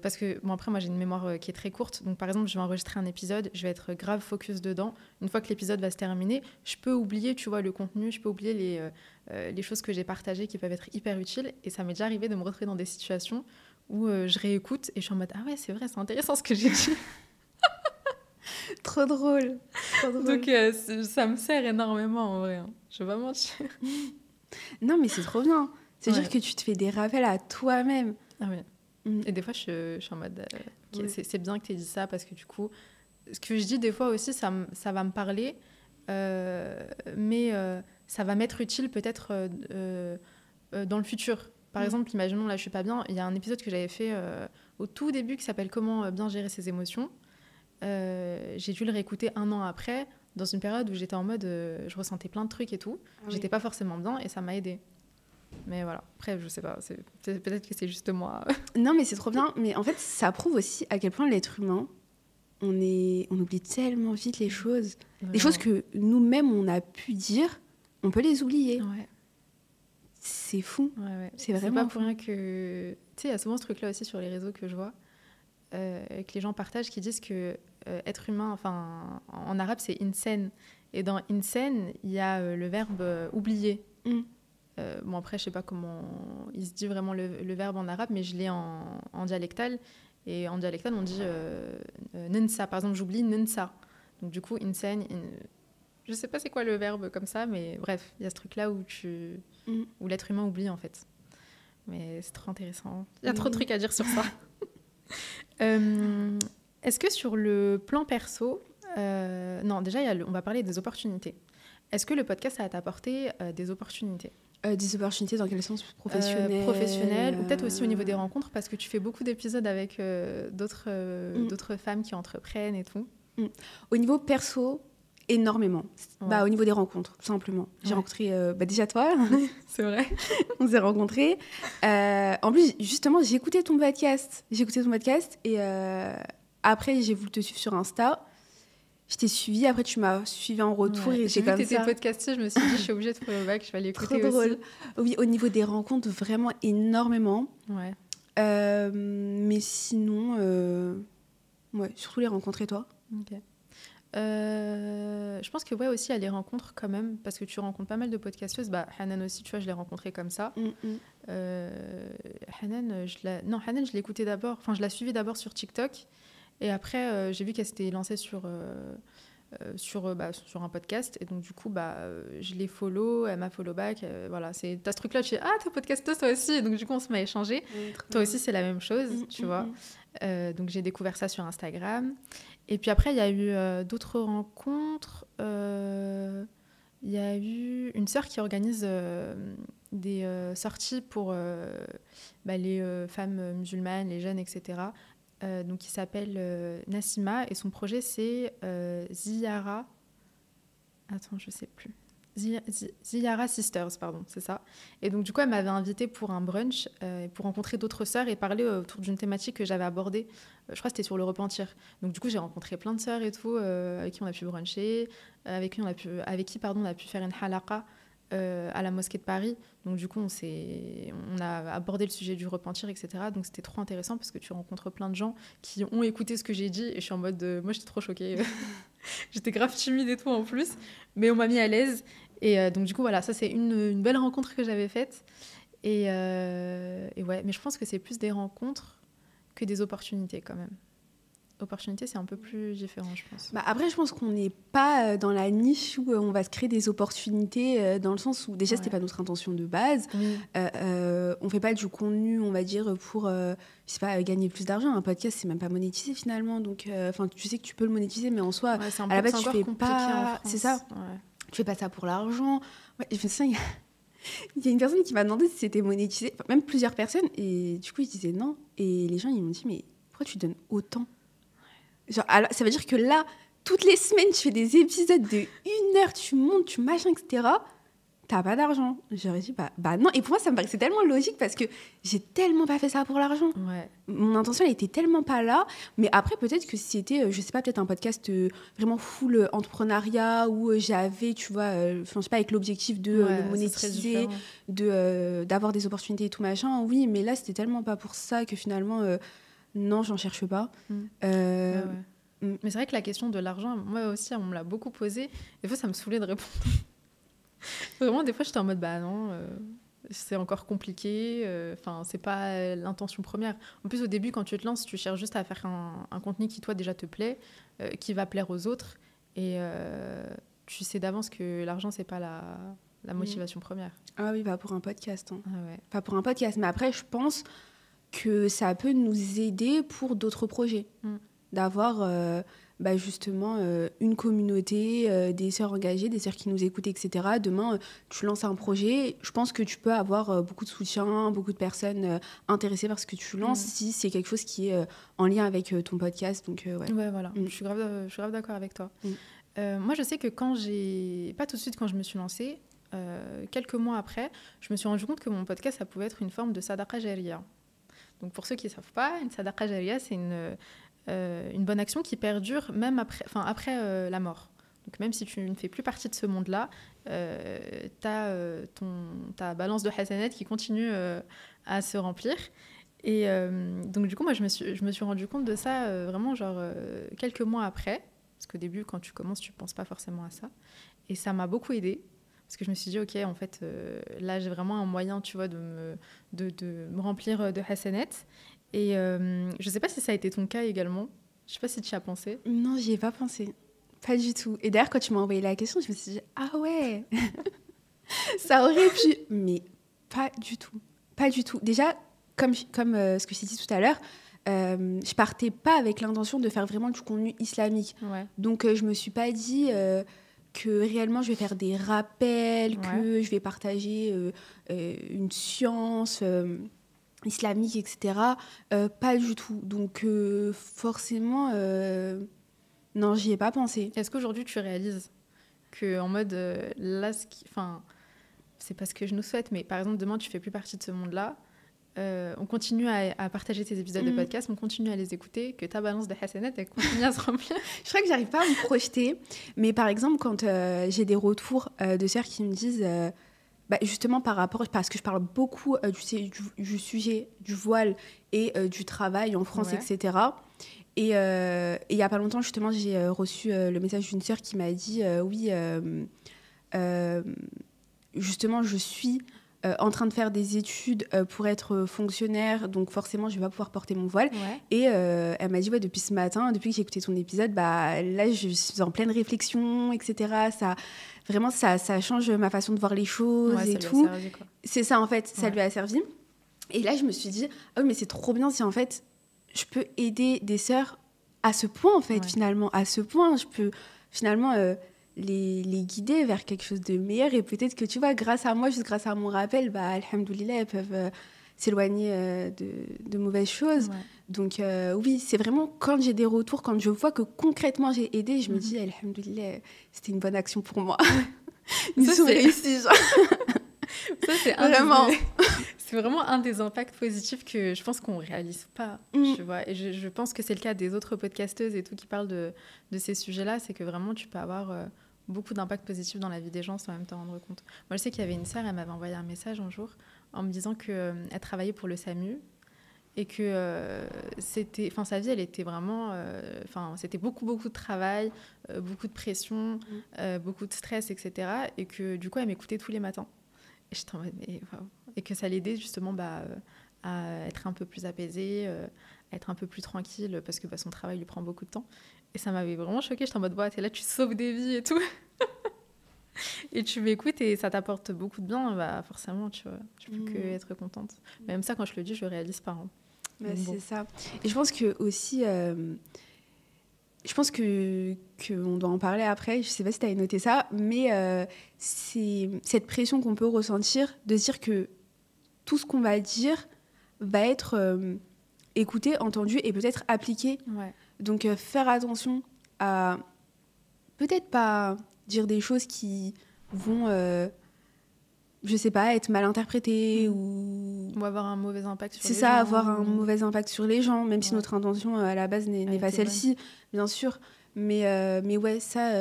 Parce que, après, moi, j'ai une mémoire qui est très courte. Donc, par exemple, je vais enregistrer un épisode, je vais être grave focus dedans. Une fois que l'épisode va se terminer, je peux oublier, tu vois, le contenu, je peux oublier les choses que j'ai partagées qui peuvent être hyper utiles. Et ça m'est déjà arrivé de me retrouver dans des situations où je réécoute et je suis en mode « Ah ouais, c'est vrai, c'est intéressant ce que j'ai dit ». Trop drôle. Donc, ça me sert énormément, en vrai. Je vais pas mentir. Non, mais c'est trop bien. C'est-à-dire que tu te fais des rappels à toi-même. Ah oui. Et des fois, je suis en mode... c'est bien que tu aies dit ça, parce que du coup, ce que je dis des fois aussi, ça va me parler, mais ça va m'être utile peut-être dans le futur. Par exemple, imaginons, là, je suis pas bien, il y a un épisode que j'avais fait au tout début qui s'appelle Comment bien gérer ses émotions. J'ai dû le réécouter 1 an après, dans une période où j'étais en mode, je ressentais plein de trucs et tout. J'étais pas forcément bien et ça m'a aidée. Mais voilà, après, je sais pas, peut-être que c'est juste moi. Non, mais c'est trop bien. Mais en fait, ça prouve aussi à quel point l'être humain, on oublie tellement vite les choses. Vraiment. Les choses que nous-mêmes, on a pu dire, on peut les oublier. Ouais. C'est fou. Ouais. C'est vraiment pas pour fou. rien que... Tu sais, il y a souvent ce truc-là aussi sur les réseaux que je vois, que les gens partagent, qui disent que être humain, enfin, en arabe, c'est insan. Et dans insan, il y a le verbe oublier. Bon, après, je sais pas comment il se dit vraiment le verbe en arabe, mais je l'ai en dialectal. Et en dialectal, on dit nensa. Par exemple, j'oublie nensa. Donc, du coup, insan, je sais pas c'est quoi le verbe comme ça, mais bref, il y a ce truc-là où l'être humain oublie, en fait. Mais c'est trop intéressant. Il y a trop de trucs à dire sur ça. Est-ce que sur le plan perso... non, déjà, on va parler des opportunités. Est-ce que le podcast, ça a apporté des opportunités ? Des opportunités dans quel sens? Professionnelles, ou peut-être aussi au niveau des rencontres, parce que tu fais beaucoup d'épisodes avec d'autres femmes qui entreprennent et tout. Au niveau perso, énormément. Ouais. Au niveau des rencontres, tout simplement. J'ai rencontré déjà toi. C'est vrai. On s'est rencontrés. En plus, justement, j'ai écouté ton podcast. Et après, j'ai voulu te suivre sur Insta. Je t'ai suivi, après tu m'as suivi en retour. Ouais. Et j'ai vu que t'étais podcastée, je me suis dit, je suis obligée de follow back, je vais aller écouter trop aussi. Drôle. Oui, au niveau des rencontres, vraiment énormément. Ouais. Mais sinon, surtout les rencontres, et toi? Ok. Je pense que aussi, il y a les rencontres quand même, parce que tu rencontres pas mal de podcasteuses. Hanan aussi, tu vois, je l'ai rencontrée comme ça. Hanan, je l'ai écoutée d'abord, enfin, je l'ai suivie d'abord sur TikTok. Et après, j'ai vu qu'elle s'était lancée sur un podcast. Et donc, du coup, je l'ai follow, elle m'a follow back. Voilà, t'as ce truc-là, tu dis, t'es podcasteuse toi aussi. Et donc, du coup, on se met à échanger. Toi aussi, c'est la même chose, tu vois. Donc, j'ai découvert ça sur Instagram. Et puis après, il y a eu d'autres rencontres. Il y a eu une sœur qui organise des sorties pour les femmes musulmanes, les jeunes, etc. Donc, qui s'appelle Nassima. Et son projet, c'est Ziyara. Attends, je sais plus. Ziyara Sisters, pardon, c'est ça. Et donc, du coup, elle m'avait invitée pour un brunch, pour rencontrer d'autres sœurs et parler autour d'une thématique que j'avais abordée. Je crois que c'était sur le repentir. Donc, du coup, j'ai rencontré plein de sœurs et tout, avec qui on a pu bruncher, avec qui on a pu faire une halaqa à la mosquée de Paris. Donc, du coup, on a abordé le sujet du repentir, etc. Donc, c'était trop intéressant parce que tu rencontres plein de gens qui ont écouté ce que j'ai dit. Et je suis en mode... moi, j'étais trop choquée. J'étais grave timide et tout en plus. Mais on m'a mis à l'aise. Et donc, du coup, voilà, ça, c'est une belle rencontre que j'avais faite. Et ouais, mais je pense que c'est plus des rencontres que des opportunités quand même. Opportunités, c'est un peu plus différent, je pense. Après, je pense qu'on n'est pas dans la niche où on va se créer des opportunités, dans le sens où, déjà, c'était pas notre intention de base. On fait pas du contenu, on va dire, pour, je sais pas, gagner plus d'argent. Un podcast, c'est même pas monétisé, finalement. Donc, tu sais que tu peux le monétiser, mais en soi, à la base, tu fais pas... C'est ça. Ouais. Tu fais pas ça pour l'argent. Ouais, je me sens... Il y a une personne qui m'a demandé si c'était monétisé, enfin, même plusieurs personnes, et du coup, ils disaient non. Et les gens, ils m'ont dit, mais pourquoi tu donnes autant? Genre, alors, ça veut dire que là, toutes les semaines, tu fais des épisodes de 1 heure, tu montes, tu machin, etc. T'as pas d'argent. J'aurais dit, bah non. Et pour moi, ça me paraissait tellement logique parce que j'ai tellement pas fait ça pour l'argent. Ouais. Mon intention, elle était tellement pas là. Mais après, peut-être que si c'était, je sais pas, peut-être un podcast vraiment full entrepreneuriat où j'avais, tu vois, je sais pas, avec l'objectif de le monétiser, d'avoir des opportunités et tout machin. Oui, mais là, c'était tellement pas pour ça que finalement... non, j'en cherche pas. Ouais. Mais c'est vrai que la question de l'argent, moi aussi, on me l'a beaucoup posée. Des fois, ça me saoulait de répondre. Vraiment, des fois, j'étais en mode, non, c'est encore compliqué. C'est pas l'intention première. En plus, au début, quand tu te lances, tu cherches juste à faire un contenu qui, toi, déjà te plaît, qui va plaire aux autres. Et tu sais d'avance que l'argent, c'est pas la motivation première. Ah oui, pas pour un podcast. Hein. Ah ouais. Pas pour un podcast. Mais après, je pense... que ça peut nous aider pour d'autres projets. D'avoir justement une communauté, des sœurs engagées, des sœurs qui nous écoutent, etc. Demain, tu lances un projet, je pense que tu peux avoir beaucoup de soutien, beaucoup de personnes intéressées par ce que tu lances si c'est quelque chose qui est en lien avec ton podcast. Donc, ouais. Ouais, voilà, je suis grave d'accord avec toi. Moi, je sais que pas tout de suite quand je me suis lancée, quelques mois après, je me suis rendu compte que mon podcast, ça pouvait être une forme de sadaqa jariya. Donc, pour ceux qui ne savent pas, une sadaqa jariya, c'est une bonne action qui perdure même après la mort. Donc, même si tu ne fais plus partie de ce monde-là, ta balance de hasanat qui continue à se remplir. Et donc, du coup, moi, je me suis rendu compte de ça vraiment quelques mois après. Parce qu'au début, quand tu commences, tu ne penses pas forcément à ça. Et ça m'a beaucoup aidée. Parce que je me suis dit, OK, en fait, là, j'ai vraiment un moyen, tu vois, de me remplir de hasanat. Et je ne sais pas si ça a été ton cas également. Je ne sais pas si tu y as pensé. Non, j'y ai pas pensé. Pas du tout. Et d'ailleurs, quand tu m'as envoyé la question, je me suis dit, ah ouais, ça aurait pu. Mais pas du tout. Pas du tout. Déjà, comme ce que je t'ai dit tout à l'heure, je partais pas avec l'intention de faire vraiment du contenu islamique. Ouais. Donc, je me suis pas dit que réellement je vais faire des rappels, que je vais partager une science islamique, etc. Pas du tout. Donc, forcément, non, j'y ai pas pensé. Est-ce qu'aujourd'hui, tu réalises qu'en mode, là, c'est pas ce que je nous souhaite, mais par exemple, demain, tu fais plus partie de ce monde-là, on continue à partager tes épisodes de podcast, on continue à les écouter, que ta balance de hasanat, elle continue à se remplir. Je crois que j'arrive pas à me projeter, mais par exemple, quand j'ai des retours de sœurs qui me disent, justement par rapport, parce que je parle beaucoup du sujet du voile et du travail en France, etc. Et il y a pas longtemps, justement, j'ai reçu le message d'une sœur qui m'a dit, justement, je suis en train de faire des études pour être fonctionnaire, donc forcément je vais pas pouvoir porter mon voile. Et elle m'a dit depuis ce matin, depuis que j'ai écouté ton épisode, là je suis en pleine réflexion, etc. Ça change ma façon de voir les choses et tout. Servi, quoi. C'est ça en fait, ça lui a servi. Et là je me suis dit, ah oui mais c'est trop bien si en fait je peux aider des sœurs à ce point en fait finalement, à ce point je peux finalement les guider vers quelque chose de meilleur, et peut-être que tu vois, grâce à moi, juste grâce à mon rappel, alhamdoulilah, elles peuvent s'éloigner de mauvaises choses. Donc oui, c'est vraiment quand j'ai des retours, quand je vois que concrètement j'ai aidé, je me dis alhamdoulilah, c'était une bonne action pour moi. Ils sont réussis, genre. Ça, c'est vraiment. C'est vraiment un des impacts positifs que je pense qu'on ne réalise pas, tu vois. Et je pense que c'est le cas des autres podcasteuses et tout qui parlent de ces sujets-là, c'est que vraiment tu peux avoir beaucoup d'impact positif dans la vie des gens sans même t'en rendre compte. Moi, je sais qu'il y avait une sœur, elle m'avait envoyé un message un jour en me disant qu'elle travaillait pour le SAMU et que sa vie, elle était vraiment... c'était beaucoup de travail, beaucoup de pression, beaucoup de stress, etc. Et que du coup, elle m'écoutait tous les matins. Et j'étais en mode, et que ça l'aidait justement à être un peu plus apaisée, à être un peu plus tranquille, parce que son travail lui prend beaucoup de temps. Et ça m'avait vraiment choquée. J'étais en mode, t'es là, tu sauves des vies et tout. Et tu m'écoutes et ça t'apporte beaucoup de bien, forcément, tu vois, tu peux que être contente. Même ça, quand je le dis, je le réalise pas. Hein. C'est ça. Et je pense que aussi... Je pense qu'on doit en parler après, je ne sais pas si tu as noté ça, mais c'est cette pression qu'on peut ressentir de se dire que tout ce qu'on va dire va être écouté, entendu et peut-être appliqué. Donc faire attention à peut-être pas dire des choses qui vont, je sais pas, être mal interprétées ou avoir un mauvais impact sur les gens. C'est ça, avoir un mauvais impact sur les gens, même si notre intention à la base n'est pas celle-ci, bien sûr. Mais ouais, ça,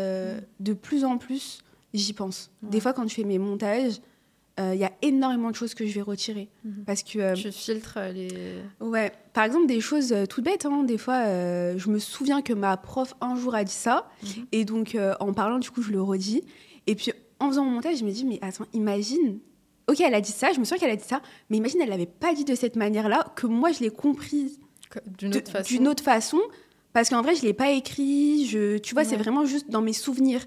de plus en plus, j'y pense. Des fois, quand je fais mes montages, il y a énormément de choses que je vais retirer. Parce que, tu filtres les... Ouais, par exemple, des choses toutes bêtes. Hein. Des fois, je me souviens que ma prof, un jour, a dit ça. Et donc, en parlant, du coup, je le redis. Et puis, en faisant mon montage, je me dis, mais attends, imagine... Ok, elle a dit ça, je me souviens qu'elle a dit ça, mais imagine, elle ne l'avait pas dit de cette manière-là, que moi, je l'ai comprise d'une autre façon, parce qu'en vrai, je ne l'ai pas écrit, tu vois, c'est vraiment juste dans mes souvenirs.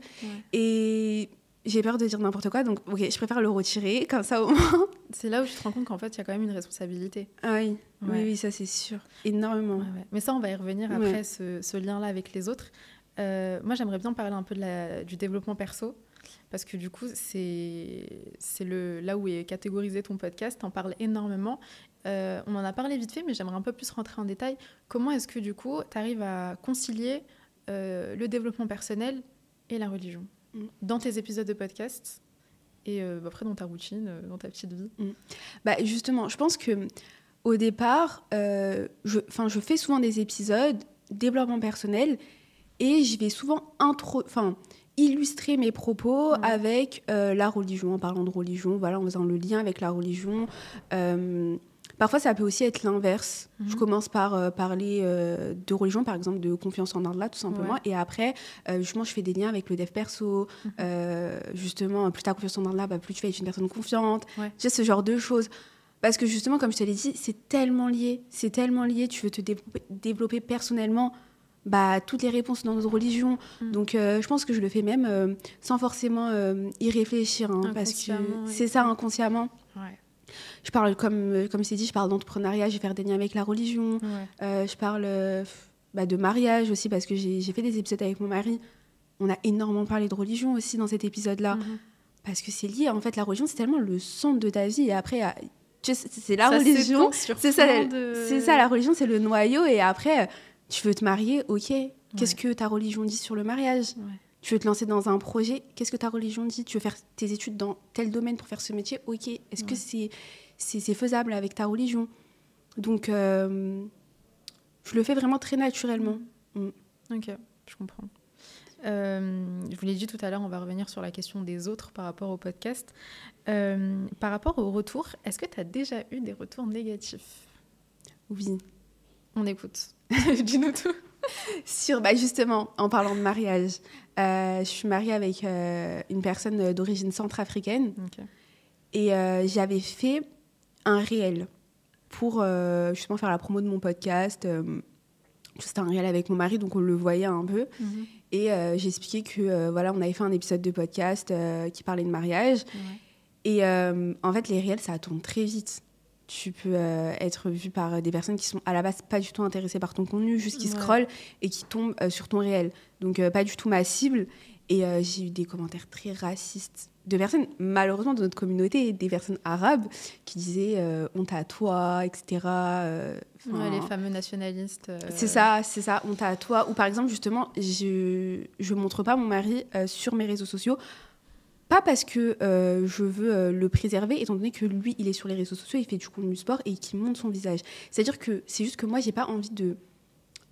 Et j'ai peur de dire n'importe quoi, donc ok, je préfère le retirer, comme ça au moins. C'est là où tu te rends compte qu'en fait, il y a quand même une responsabilité. Ah oui, oui, ça c'est sûr, énormément. Mais ça, on va y revenir après, ce lien-là avec les autres. Moi, j'aimerais bien parler un peu du développement perso, parce que du coup, c'est là où est catégorisé ton podcast. T'en parles énormément. On en a parlé vite fait, mais j'aimerais un peu plus rentrer en détail. Comment est-ce que du coup, tu arrives à concilier le développement personnel et la religion dans tes épisodes de podcast et après dans ta routine, dans ta petite vie? Bah, justement, je pense que au départ, je fais souvent des épisodes développement personnel et je vais souvent illustrer mes propos avec la religion, en parlant de religion, voilà, en faisant le lien avec la religion. Parfois, ça peut aussi être l'inverse. Je commence par parler de religion, par exemple, de confiance en Allah, tout simplement. Ouais. Et après, justement, je fais des liens avec le dev perso. Justement, plus tu as confiance en Allah, plus tu vas être une personne confiante. Ouais. Tu sais, ce genre de choses. Parce que justement, comme je te l'ai dit, c'est tellement lié. C'est tellement lié. Tu veux te développer personnellement. Toutes les réponses dans notre religion. Donc, je pense que je le fais même sans forcément y réfléchir. Hein, parce que c'est ça, inconsciemment. Ouais. Je parle, comme je t'ai dit, je parle d'entrepreneuriat, je vais faire des liens avec la religion. Ouais. Je parle de mariage aussi, parce que j'ai fait des épisodes avec mon mari. On a énormément parlé de religion aussi dans cet épisode-là. Parce que c'est lié. En fait, la religion, c'est tellement le centre de ta vie. Et après, c'est la religion. C'est ça, la religion, c'est le noyau. Et après, tu veux te marier, ok. Qu'est-ce que ta religion dit sur le mariage ? Tu veux te lancer dans un projet, qu'est-ce que ta religion dit ? Tu veux faire tes études dans tel domaine pour faire ce métier, ok. Est-ce que c'est faisable avec ta religion ? Donc, je le fais vraiment très naturellement. Ok, je comprends. Je vous l'ai dit tout à l'heure, on va revenir sur la question des autres par rapport au podcast. Par rapport aux retours, est-ce que tu as déjà eu des retours négatifs ? Oui. On écoute. Dis-nous tout. Justement, en parlant de mariage, je suis mariée avec une personne d'origine centrafricaine. Okay. Et j'avais fait un réel pour justement faire la promo de mon podcast. C'était un réel avec mon mari, donc on le voyait un peu. Et j'expliquais que on avait fait un épisode de podcast qui parlait de mariage. Et en fait, les réels, ça tourne très vite. Tu peux être vu par des personnes qui sont à la base pas du tout intéressées par ton contenu, juste qui scrollent et qui tombent sur ton réel. Donc pas du tout ma cible. Et j'ai eu des commentaires très racistes de personnes, malheureusement, de notre communauté, des personnes arabes qui disaient honte à toi, etc. Les fameux nationalistes. C'est ça, honte à toi. Ou par exemple, justement, je montre pas mon mari sur mes réseaux sociaux. Pas parce que je veux le préserver, étant donné que lui, il est sur les réseaux sociaux, il fait du contenu sport et qu'il montre son visage. C'est-à-dire que c'est juste que moi, j'ai pas envie de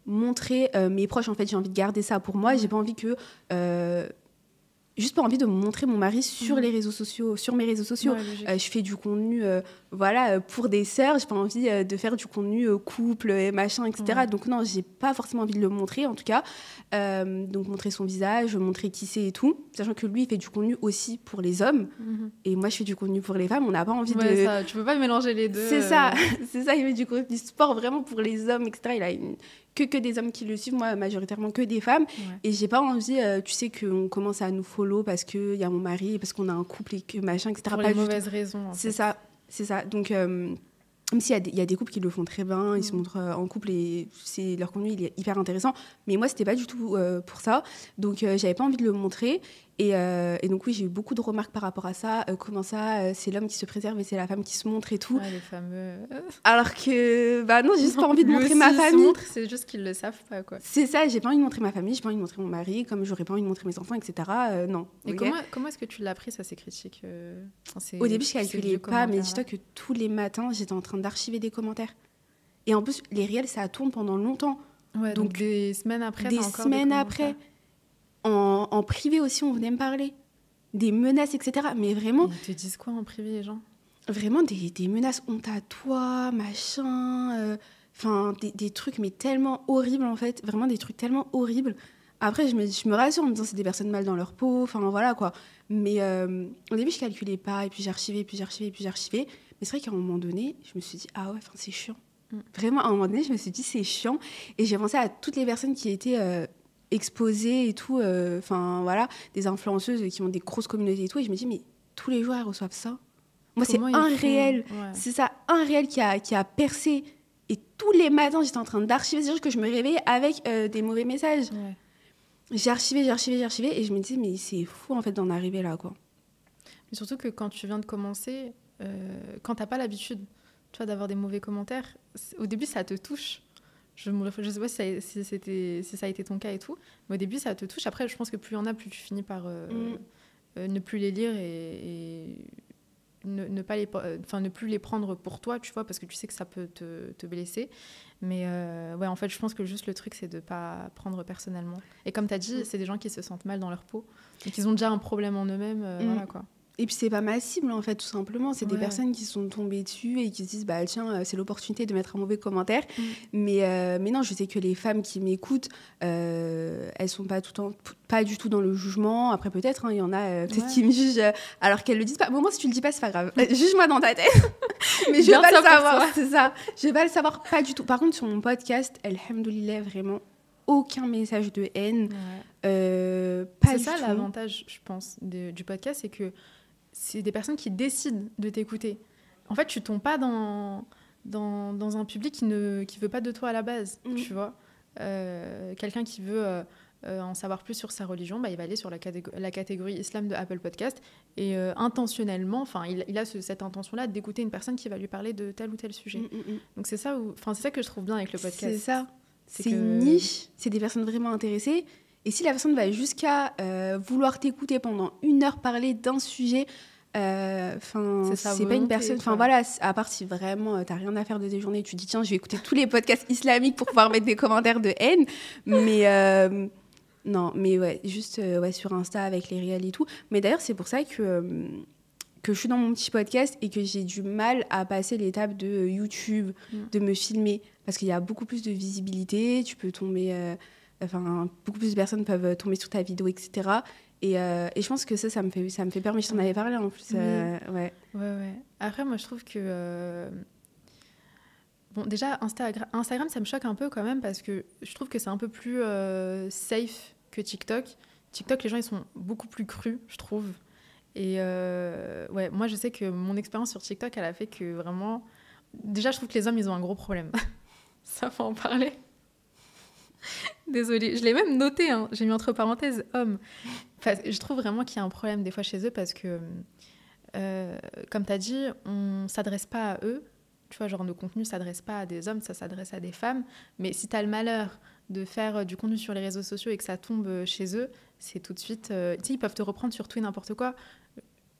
montrer mes proches. En fait, j'ai envie de garder ça pour moi. J'ai pas envie que... juste pas envie de montrer mon mari sur les réseaux sociaux, sur mes réseaux sociaux. Je fais du contenu pour des sœurs, j'ai pas envie de faire du contenu couple et machin, etc. Donc non, j'ai pas forcément envie de le montrer, en tout cas. Donc montrer son visage, montrer qui c'est et tout. Sachant que lui, il fait du contenu aussi pour les hommes. Et moi, je fais du contenu pour les femmes. On n'a pas envie de... Ça, tu peux pas mélanger les deux. C'est ça, il fait du contenu sport vraiment pour les hommes, etc. Il a que des hommes qui le suivent, moi majoritairement que des femmes. Et j'ai pas envie, tu sais, qu'on commence à nous follow parce qu'il y a mon mari, parce qu'on a un couple et que machin, etc. Pour pas les mauvaises raisons. C'est ça. Donc, même s'il y a des couples qui le font très bien, ils se montrent en couple et leur contenu il est hyper intéressant. Mais moi, c'était pas du tout pour ça. Donc, j'avais pas envie de le montrer. Et donc, oui, j'ai eu beaucoup de remarques par rapport à ça. Comment ça, c'est l'homme qui se préserve et c'est la femme qui se montre et tout. Les fameux... Alors que, non, j'ai juste pas envie de montrer ma famille. C'est juste qu'ils le savent pas, quoi. C'est ça, j'ai pas envie de montrer ma famille, j'ai pas envie de montrer mon mari, comme j'aurais pas envie de montrer mes enfants, etc. Non. Et comment est-ce que tu l'as pris, ça, ces critiques Au début, je calculais pas, mais dis-toi que tous les matins, j'étais en train d'archiver des commentaires. Et en plus, les réels, ça tourne pendant longtemps. Ouais, donc des semaines après, des semaines après. En privé aussi, on venait me parler. Des menaces, etc. Mais vraiment... Ils te disent quoi en privé, les gens ? Vraiment des menaces, honte à toi, machin... des trucs, mais tellement horribles, en fait. Vraiment des trucs tellement horribles. Après, je me rassure en me disant c'est des personnes mal dans leur peau. Enfin, voilà, quoi. Mais au début, je calculais pas. Et puis, j'archivais. Mais c'est vrai qu'à un moment donné, je me suis dit, ah ouais, c'est chiant. Vraiment, à un moment donné, je me suis dit, c'est chiant. Et j'ai pensé à toutes les personnes qui étaient... exposées et tout, des influenceuses qui ont des grosses communautés et tout, et je me dis, mais tous les jours, elles reçoivent ça. Moi, c'est un réel, c'est ça, un réel qui a percé, et tous les matins, j'étais en train d'archiver, c'est-à-dire que je me réveillais avec des mauvais messages. J'ai archivé, et je me disais, mais c'est fou, en fait, d'en arriver là, quoi. Mais surtout que quand tu viens de commencer, quand t'as pas l'habitude, tu vois, d'avoir des mauvais commentaires, au début, ça te touche. Je sais pas si ça a été ton cas et tout, mais au début, ça te touche. Après, je pense que plus il y en a, plus tu finis par ne plus les lire et ne plus les prendre pour toi, tu vois, parce que tu sais que ça peut te blesser. Mais ouais, en fait, je pense que juste le truc, c'est de pas prendre personnellement. Et comme tu as dit, c'est des gens qui se sentent mal dans leur peau et qui ont déjà un problème en eux-mêmes. Voilà, quoi. Et puis c'est pas ma cible, en fait, tout simplement. C'est des Ouais. personnes qui sont tombées dessus et qui se disent, bah tiens, c'est l'opportunité de mettre un mauvais commentaire. Mais non, je sais que les femmes qui m'écoutent, elles sont pas du tout dans le jugement. Après, peut-être, il y en a peut-être qui me jugent alors qu'elles le disent pas. Bon, moi, si tu le dis pas, c'est pas grave. Juge-moi dans ta tête. Mais je vais pas le savoir, c'est ça. Je vais pas le savoir, pas du tout. Par contre, sur mon podcast, alhamdoulilah, vraiment, aucun message de haine. Ouais. C'est ça l'avantage, je pense, du podcast, c'est que c'est des personnes qui décident de t'écouter. En fait, tu tombes pas dans un public qui veut pas de toi à la base, tu vois. Quelqu'un qui veut en savoir plus sur sa religion, bah, il va aller sur la catégorie islam de Apple Podcast et intentionnellement, il a cette intention-là d'écouter une personne qui va lui parler de tel ou tel sujet. Donc c'est ça que je trouve bien avec le podcast. C'est ça. C'est une niche, c'est des personnes vraiment intéressées. Et si la personne va jusqu'à vouloir t'écouter pendant 1 heure parler d'un sujet, c'est pas une personne. Enfin voilà, à part si vraiment t'as rien à faire de tes journées, tu te dis tiens, je vais écouter tous les podcasts islamiques pour pouvoir mettre des commentaires de haine. Mais non, mais ouais, juste sur Insta avec les réels et tout. Mais d'ailleurs, c'est pour ça que je suis dans mon petit podcast et que j'ai du mal à passer l'étape de YouTube, de me filmer. Parce qu'il y a beaucoup plus de visibilité, tu peux tomber... beaucoup plus de personnes peuvent tomber sur ta vidéo, etc. Et je pense que ça me fait peur. Mais je t'en avais parlé en plus. Ouais. Après, moi, je trouve que... Bon, déjà, Instagram, ça me choque un peu quand même parce que je trouve que c'est un peu plus safe que TikTok. TikTok, les gens, ils sont beaucoup plus crus, je trouve. Et ouais, moi, je sais que mon expérience sur TikTok, elle a fait que vraiment... Déjà, je trouve que les hommes, ils ont un gros problème. Ça, faut en parler. Désolée, je l'ai même noté, hein. J'ai mis entre parenthèses homme. Enfin, je trouve vraiment qu'il y a un problème des fois chez eux parce que, comme tu as dit, on s'adresse pas à eux. Tu vois, genre nos contenus s'adressent pas à des hommes, ça s'adresse à des femmes. Mais si tu as le malheur de faire du contenu sur les réseaux sociaux et que ça tombe chez eux, c'est tout de suite... tu sais, ils peuvent te reprendre sur tout et n'importe quoi.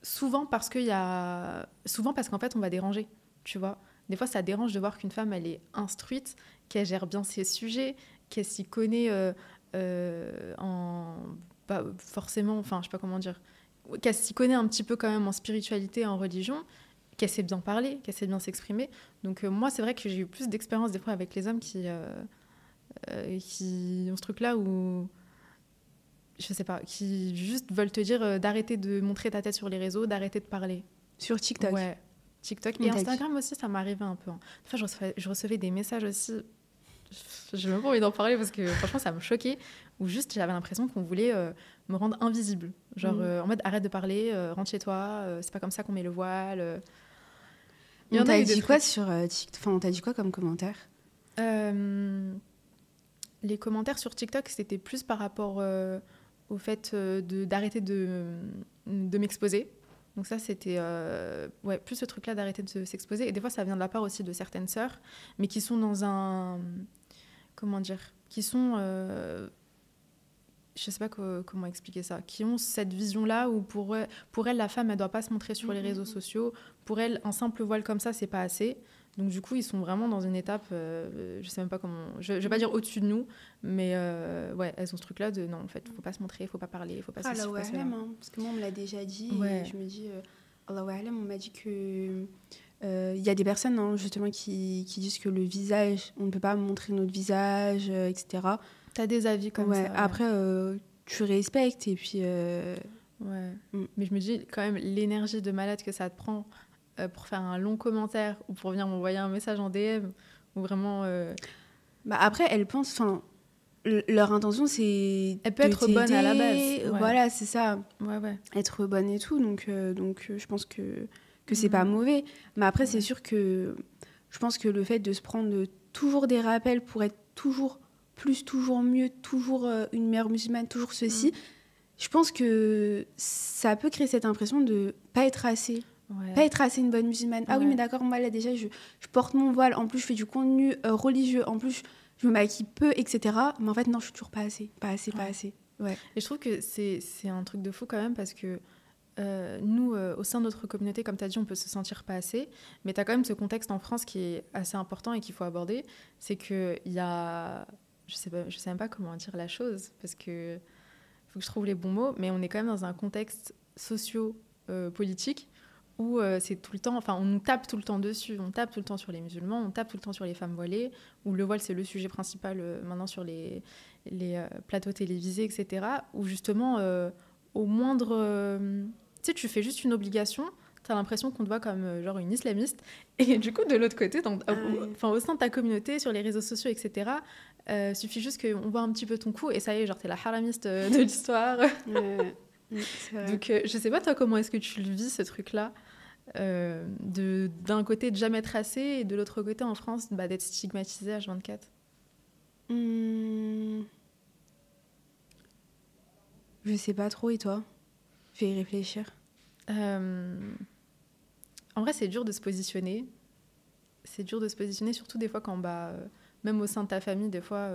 Souvent parce qu'en fait, on va déranger, tu vois. Des fois, ça dérange de voir qu'une femme, elle est instruite, qu'elle gère bien ses sujets, qu'elle s'y connaît forcément, enfin, je sais pas comment dire, qu'elle s'y connaît un petit peu quand même en spiritualité, en religion, qu'elle sait bien parler, qu'elle sait bien s'exprimer. Donc moi, c'est vrai que j'ai eu plus d'expérience des fois avec les hommes qui ont ce truc-là où... Je sais pas, qui juste veulent te dire d'arrêter de montrer ta tête sur les réseaux, d'arrêter de parler. Sur TikTok. Ouais, TikTok. Et Instagram aussi, ça m'arrivait un peu. Enfin, je recevais des messages aussi. J'ai même pas envie d'en parler parce que franchement, ça me choquait. Ou juste, j'avais l'impression qu'on voulait me rendre invisible. Genre, en mode, arrête de parler, rentre chez toi, c'est pas comme ça qu'on met le voile. On t'a dit quoi sur TikTok? Enfin, on t'a dit quoi comme commentaire? Les commentaires sur TikTok, c'était plus par rapport... au fait d'arrêter de m'exposer. Donc ça, c'était plus ce truc-là d'arrêter de s'exposer. Et des fois, ça vient de la part aussi de certaines sœurs, mais qui sont dans un... Comment dire? Qui sont... je sais pas comment expliquer ça. Qui ont cette vision-là où pour elle, la femme, elle doit pas se montrer sur les réseaux sociaux. Pour elle, un simple voile comme ça, c'est pas assez. Donc du coup, ils sont vraiment dans une étape, je sais même pas comment, je vais pas dire au-dessus de nous, mais elles ont ce truc-là de non, en fait, faut pas se montrer, faut pas parler, faut pas se Allahu a'lam, hein, parce que moi on me l'a déjà dit, et je me dis, Allahu a'lam, on m'a dit que y a des personnes justement qui disent que le visage, on ne peut pas montrer notre visage, etc. T'as des avis comme ça. Après, tu respectes, et puis... Mais je me dis quand même, l'énergie de malade que ça te prend pour faire un long commentaire ou pour venir m'envoyer un message en DM ou vraiment... après, elles pensent... Enfin, leur intention, c'est... Elle peut être bonne à la base. Voilà, c'est ça. Ouais. Être bonne et tout. Donc je pense que c'est pas mauvais. Mais après, c'est sûr que... Je pense que le fait de se prendre toujours des rappels pour être toujours plus, toujours mieux, toujours une meilleure musulmane, toujours ceci, je pense que ça peut créer cette impression de pas être assez. Pas être assez une bonne musulmane. Ah oui, mais d'accord, moi là déjà, je porte mon voile, en plus je fais du contenu religieux, en plus je me maquille peu, etc. Mais en fait, non, je suis toujours pas assez. Pas assez. Ouais. Et je trouve que c'est un truc de fou quand même parce que nous, au sein de notre communauté, comme tu as dit, on peut se sentir pas assez. Mais tu as quand même ce contexte en France qui est assez important et qu'il faut aborder. C'est qu'il y a... Je sais même pas comment dire la chose parce que faut que je trouve les bons mots. Mais on est quand même dans un contexte socio-politique où c'est tout le temps... Enfin, on nous tape tout le temps dessus. On tape tout le temps sur les musulmans, on tape tout le temps sur les femmes voilées, où le voile, c'est le sujet principal maintenant sur les plateaux télévisés, etc. Où justement, au moindre... tu sais, tu fais juste une obligation, tu as l'impression qu'on te voit comme genre une islamiste. Et du coup, de l'autre côté, au sein de ta communauté, sur les réseaux sociaux, etc., suffit juste qu'on voit un petit peu ton coup et ça y est, genre, t'es la haramiste de l'histoire. Donc, je sais pas, toi, comment est-ce que tu le vis, ce truc-là d'un côté, de jamais être assez, et de l'autre côté, en France, d'être stigmatisé à H24. Je sais pas trop, et toi ? Fais y réfléchir. En vrai, c'est dur de se positionner. C'est dur de se positionner, surtout des fois quand, même au sein de ta famille, des fois,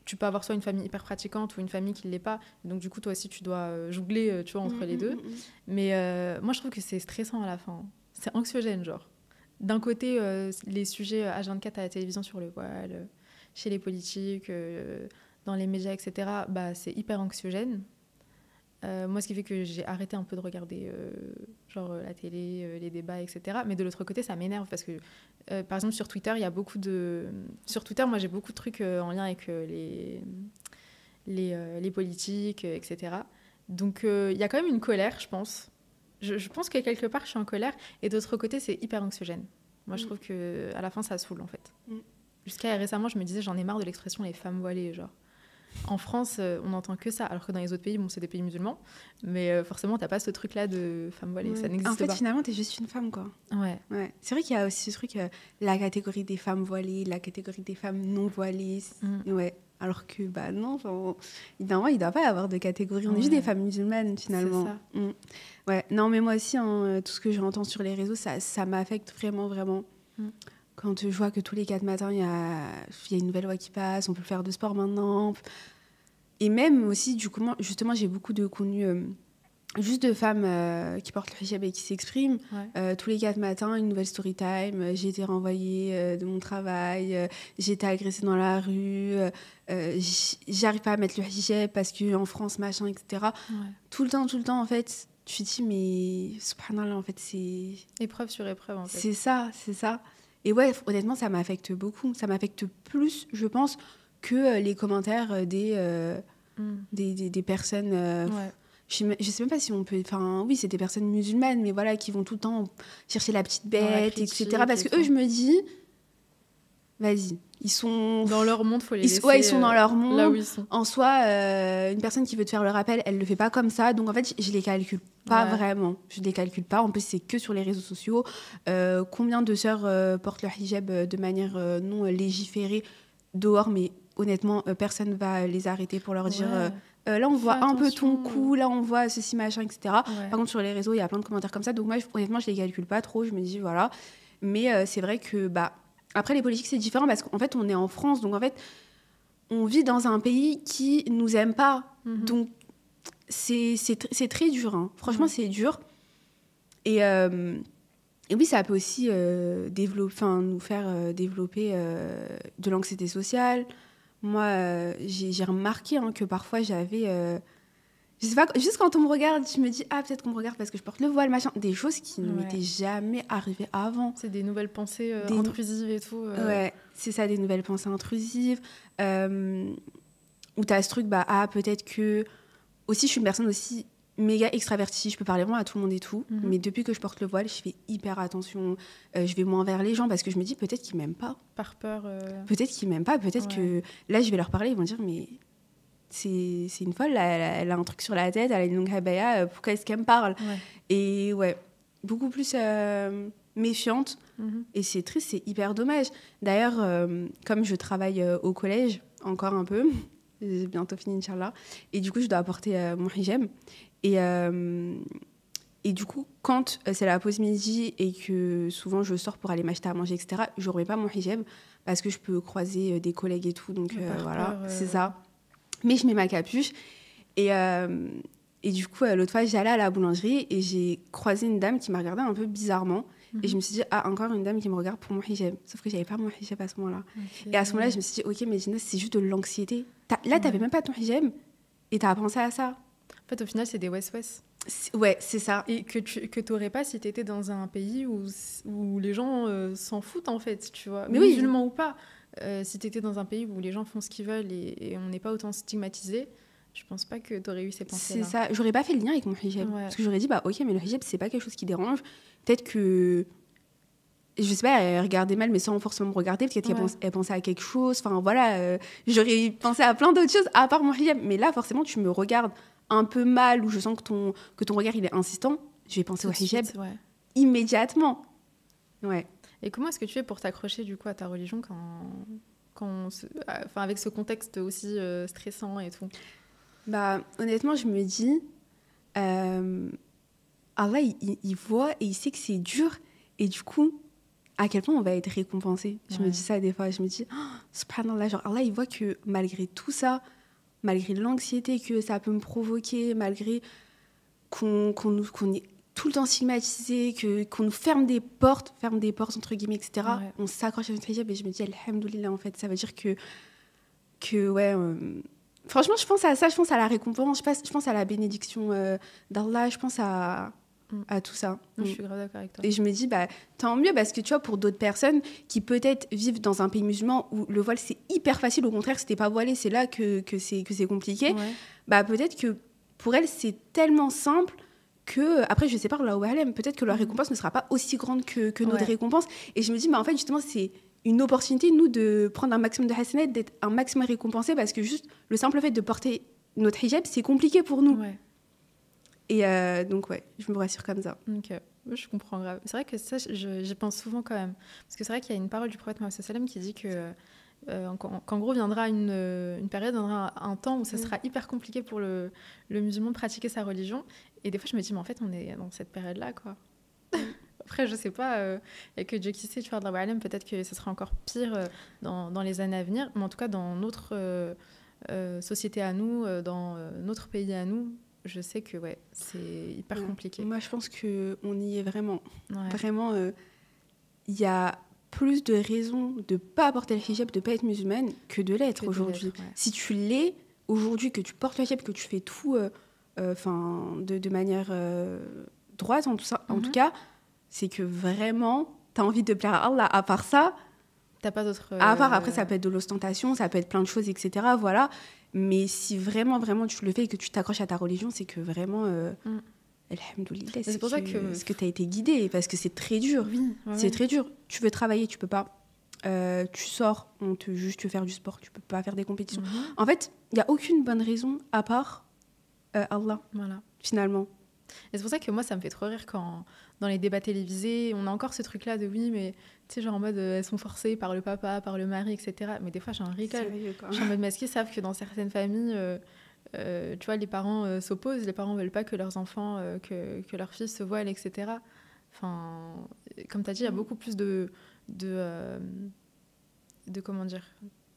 tu peux avoir soit une famille hyper pratiquante ou une famille qui ne l'est pas. Donc, du coup, toi aussi, tu dois jongler, tu vois, entre les deux. Mais moi, je trouve que c'est stressant à la fin. C'est anxiogène, genre. D'un côté, les sujets H24 à la télévision sur le voile, chez les politiques, dans les médias, etc., c'est hyper anxiogène. Moi, ce qui fait que j'ai arrêté un peu de regarder la télé, les débats, etc. Mais de l'autre côté, ça m'énerve parce que, par exemple, sur Twitter, il y a beaucoup de... Sur Twitter, moi, j'ai beaucoup de trucs en lien avec les politiques, etc. Donc, il y a quand même une colère, je pense. Je pense que quelque part, je suis en colère. Et d'autre côté, c'est hyper anxiogène. Moi, je trouve qu'à la fin, ça saoule, en fait. Jusqu'à récemment, je me disais, j'en ai marre de l'expression « les femmes voilées », genre. En France, on n'entend que ça, alors que dans les autres pays, bon, c'est des pays musulmans, mais forcément, t'as pas ce truc-là de femme voilée, ça n'existe pas. En fait, finalement, t'es juste une femme, quoi. Ouais. C'est vrai qu'il y a aussi ce truc, la catégorie des femmes voilées, la catégorie des femmes non voilées. Ouais. Alors que, non, évidemment, il ne doit pas y avoir de catégorie. On est juste des femmes musulmanes, finalement. C'est ça. Ouais. Non, mais moi aussi, tout ce que j'entends sur les réseaux, ça m'affecte vraiment, vraiment. Quand je vois que tous les 4 matins, il y a une nouvelle loi qui passe, on peut faire de sport maintenant. Et même aussi, du coup, justement, j'ai beaucoup de contenu juste de femmes qui portent le hijab et qui s'expriment. Tous les 4 matins, une nouvelle story time. J'ai été renvoyée de mon travail, j'ai été agressée dans la rue, j'arrive pas à mettre le hijab parce qu'en France, machin, etc. Tout le temps, en fait, tu te dis, mais subhanallah, en fait, c'est... Épreuve sur épreuve, en fait. C'est ça. Et ouais, honnêtement, ça m'affecte beaucoup. Ça m'affecte plus, je pense, que les commentaires des personnes... Je sais même pas si on peut... Enfin, oui, c'est des personnes musulmanes, mais voilà, qui vont tout le temps chercher la petite bête, etc. Parce que eux, je me dis... Vas-y, ils sont... Dans leur monde, faut les laisser... Ouais, ils sont dans leur monde. Là où ils sont. En soi, une personne qui veut te faire le rappel, elle le fait pas comme ça. Donc, en fait, je les calcule pas vraiment. Je les calcule pas. En plus, c'est que sur les réseaux sociaux. Combien de sœurs portent leur hijab de manière non légiférée dehors, mais honnêtement, personne va les arrêter pour leur dire... là, on voit un peu ton cou, là, on voit ceci, machin, etc. Par contre, sur les réseaux, il y a plein de commentaires comme ça. Donc, moi, honnêtement, je les calcule pas trop. Je me dis, voilà. Mais c'est vrai que... Après, les politiques, c'est différent parce qu'en fait, on est en France. Donc, en fait, on vit dans un pays qui nous aime pas. Donc, c'est très dur. Hein. Franchement, c'est dur. Et oui, ça peut aussi nous faire développer de l'anxiété sociale. Moi, j'ai remarqué que parfois, j'avais... je sais pas, juste quand on me regarde, je me dis, peut-être qu'on me regarde parce que je porte le voile, machin. Des choses qui ne m'étaient jamais arrivées avant. C'est des nouvelles pensées intrusives et tout. Ouais, c'est ça, des nouvelles pensées intrusives. Où t'as ce truc, peut-être que... Aussi, je suis une personne aussi méga extravertie. Je peux parler vraiment à tout le monde et tout. Mais depuis que je porte le voile, je fais hyper attention. Je vais moins vers les gens parce que je me dis, peut-être qu'ils m'aiment pas. Par peur. Peut-être qu'ils m'aiment pas. Peut-être que là, je vais leur parler. Ils vont dire, mais... C'est une folle, elle a un truc sur la tête, elle a une longue habaya, pourquoi est-ce qu'elle me parle ? Et ouais, beaucoup plus méfiante. Et c'est triste, c'est hyper dommage. D'ailleurs, comme je travaille au collège, encore un peu, j'ai bientôt fini, Inch'Allah, et du coup, je dois apporter mon hijab. Et du coup, quand c'est la pause midi et que souvent je sors pour aller m'acheter à manger, etc., je ne remets pas mon hijab parce que je peux croiser des collègues et tout. Donc voilà, c'est ça. Mais je mets ma capuche. Et du coup, l'autre fois, j'allais à la boulangerie et j'ai croisé une dame qui m'a regardée un peu bizarrement. Et je me suis dit, ah, encore une dame qui me regarde pour mon hijab. Sauf que je n'avais pas mon hijab à ce moment-là. Et à ce moment-là, je me suis dit, ok, mais Gina, c'est juste de l'anxiété. Là, tu n'avais même pas ton hijab et tu as pensé à ça. En fait, au final, c'est des west-west. Ouais, c'est ça. Et que tu n'aurais pas si tu étais dans un pays où les gens s'en foutent, en fait, tu vois. Mais musulmans ou pas. Si tu étais dans un pays où les gens font ce qu'ils veulent et on n'est pas autant stigmatisé, je pense pas que tu aurais eu ces pensées-là. C'est ça. J'aurais pas fait le lien avec mon hijab. Parce que j'aurais dit, bah ok, mais le hijab, c'est pas quelque chose qui dérange. Peut-être que... Je sais pas, elle regardait mal, mais sans forcément me regarder. Peut-être qu'elle pensait à quelque chose. Enfin, voilà. J'aurais pensé à plein d'autres choses à part mon hijab. Mais là, forcément, tu me regardes un peu mal ou je sens que ton regard il est insistant, je vais penser au hijab immédiatement. Ouais. Et comment est-ce que tu fais pour t'accrocher du coup à ta religion avec ce contexte aussi stressant et tout? Bah honnêtement, je me dis Allah il voit et il sait que c'est dur et du coup à quel point on va être récompensé. Je me dis ça des fois, je me dis subhanallah, genre Allah il voit que malgré tout ça, malgré l'anxiété que ça peut me provoquer, malgré qu'on est tout le temps stigmatisé, qu'on nous ferme des portes entre guillemets, etc. On s'accroche à notre hijab et je me dis alhamdoulilah, en fait, ça veut dire que franchement, je pense à ça, je pense à la récompense, je pense à la bénédiction d'Allah, je pense à tout ça. Je suis grave d'accord avec toi. Et je me dis, bah, tant mieux, parce que tu vois, pour d'autres personnes qui peut-être vivent dans un pays musulman où le voile, c'est hyper facile, au contraire, si t'es pas voilé, c'est là que c'est compliqué, bah, peut-être que pour elles, c'est tellement simple que, après, je sais pas, peut-être que leur récompense ne sera pas aussi grande que notre récompense. Et je me dis, bah, en fait, justement, c'est une opportunité, nous, de prendre un maximum de hasanat, d'être un maximum récompensé, parce que juste le simple fait de porter notre hijab, c'est compliqué pour nous. Et donc, je me rassure comme ça. Ok, je comprends grave. C'est vrai que ça, j'y pense souvent quand même. Parce que c'est vrai qu'il y a une parole du prophète Mohammed sallam qui dit que qu'en gros viendra une période, viendra un temps où ça sera hyper compliqué pour le musulman de pratiquer sa religion. Et des fois, je me dis, mais en fait, on est dans cette période-là, quoi. Après, je sais pas, et que Dieu qui sait, tu vois, de la wa'alam, peut-être que ce sera encore pire dans les années à venir. Mais en tout cas, dans notre société à nous, dans notre pays à nous, je sais que c'est hyper compliqué. Moi, je pense qu'on y est vraiment. Vraiment, il y a plus de raisons de ne pas porter le hijab, de ne pas être musulmane, que de l'être aujourd'hui. Si tu l'es aujourd'hui, que tu portes le hijab, que tu fais tout de manière droite, en tout cas, c'est que vraiment, tu as envie de plaire à Allah. À part ça, t'as pas d'autre... À part, après, ça peut être de l'ostentation, ça peut être plein de choses, etc. Voilà. Mais si vraiment, vraiment, tu le fais et que tu t'accroches à ta religion, c'est que vraiment... Alhamdoulilah, c'est pour ça que tu as été guidée, parce que c'est très dur. C'est très dur. Tu veux travailler, tu peux pas. Tu sors, on te juge, tu veux faire du sport, tu peux pas faire des compétitions. En fait, il n'y a aucune bonne raison à part Allah, finalement. Et c'est pour ça que moi, ça me fait trop rire quand, dans les débats télévisés, on a encore ce truc-là de oui, mais tu sais, genre en mode elles sont forcées par le papa, par le mari, etc. Mais des fois, j'en rigole. Je suis en mode, mais est-ce qu'ils savent que dans certaines familles, tu vois, les parents s'opposent, les parents veulent pas que leurs enfants, que leurs fils se voilent, etc. Enfin, comme tu as dit, il y a beaucoup plus de comment dire,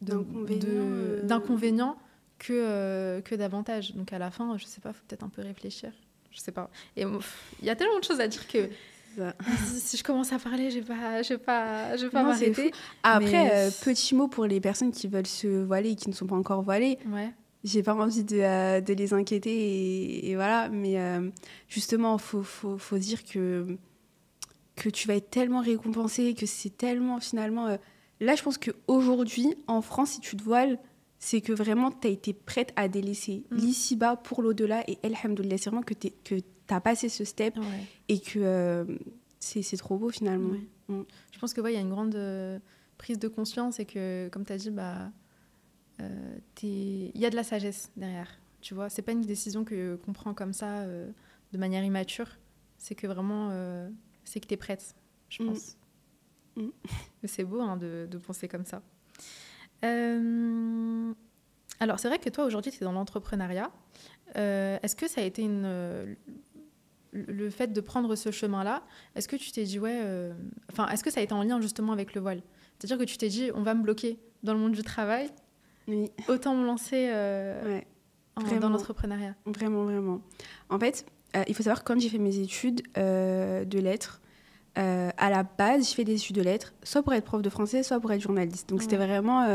d'inconvénients que d'avantages. Donc à la fin, je sais pas, faut peut-être un peu réfléchir. Je sais pas. Et il y a tellement de choses à dire que si je commence à parler, je vais pas m'arrêter. Après, petit mot pour les personnes qui veulent se voiler et qui ne sont pas encore voilées. J'ai pas envie de les inquiéter et voilà. Mais justement, faut dire que tu vas être tellement récompensé, que c'est tellement finalement... Là, je pense qu'aujourd'hui, en France, si tu te voiles, c'est que vraiment, tu as été prête à délaisser l'ici-bas pour l'au-delà. Et alhamdoulilah, c'est vraiment que tu as passé ce step et que c'est trop beau finalement. Je pense qu'il y a une grande prise de conscience et que, comme tu as dit, il y a de la sagesse derrière. Tu vois, c'est pas une décision qu'on prend comme ça de manière immature. C'est que vraiment, c'est que tu es prête, je pense. Mais c'est beau de penser comme ça. Alors, c'est vrai que toi, aujourd'hui, tu es dans l'entrepreneuriat. Est-ce que ça a été le fait de prendre ce chemin-là, est-ce que tu t'es dit, est-ce que ça a été en lien justement avec le voile? C'est-à-dire que tu t'es dit, on va me bloquer dans le monde du travail, oui. Autant me lancer dans l'entrepreneuriat. Vraiment, vraiment. En fait, il faut savoir que quand j'ai fait mes études de lettres, à la base, je fais des études de lettres, soit pour être prof de français, soit pour être journaliste. Donc, c'était vraiment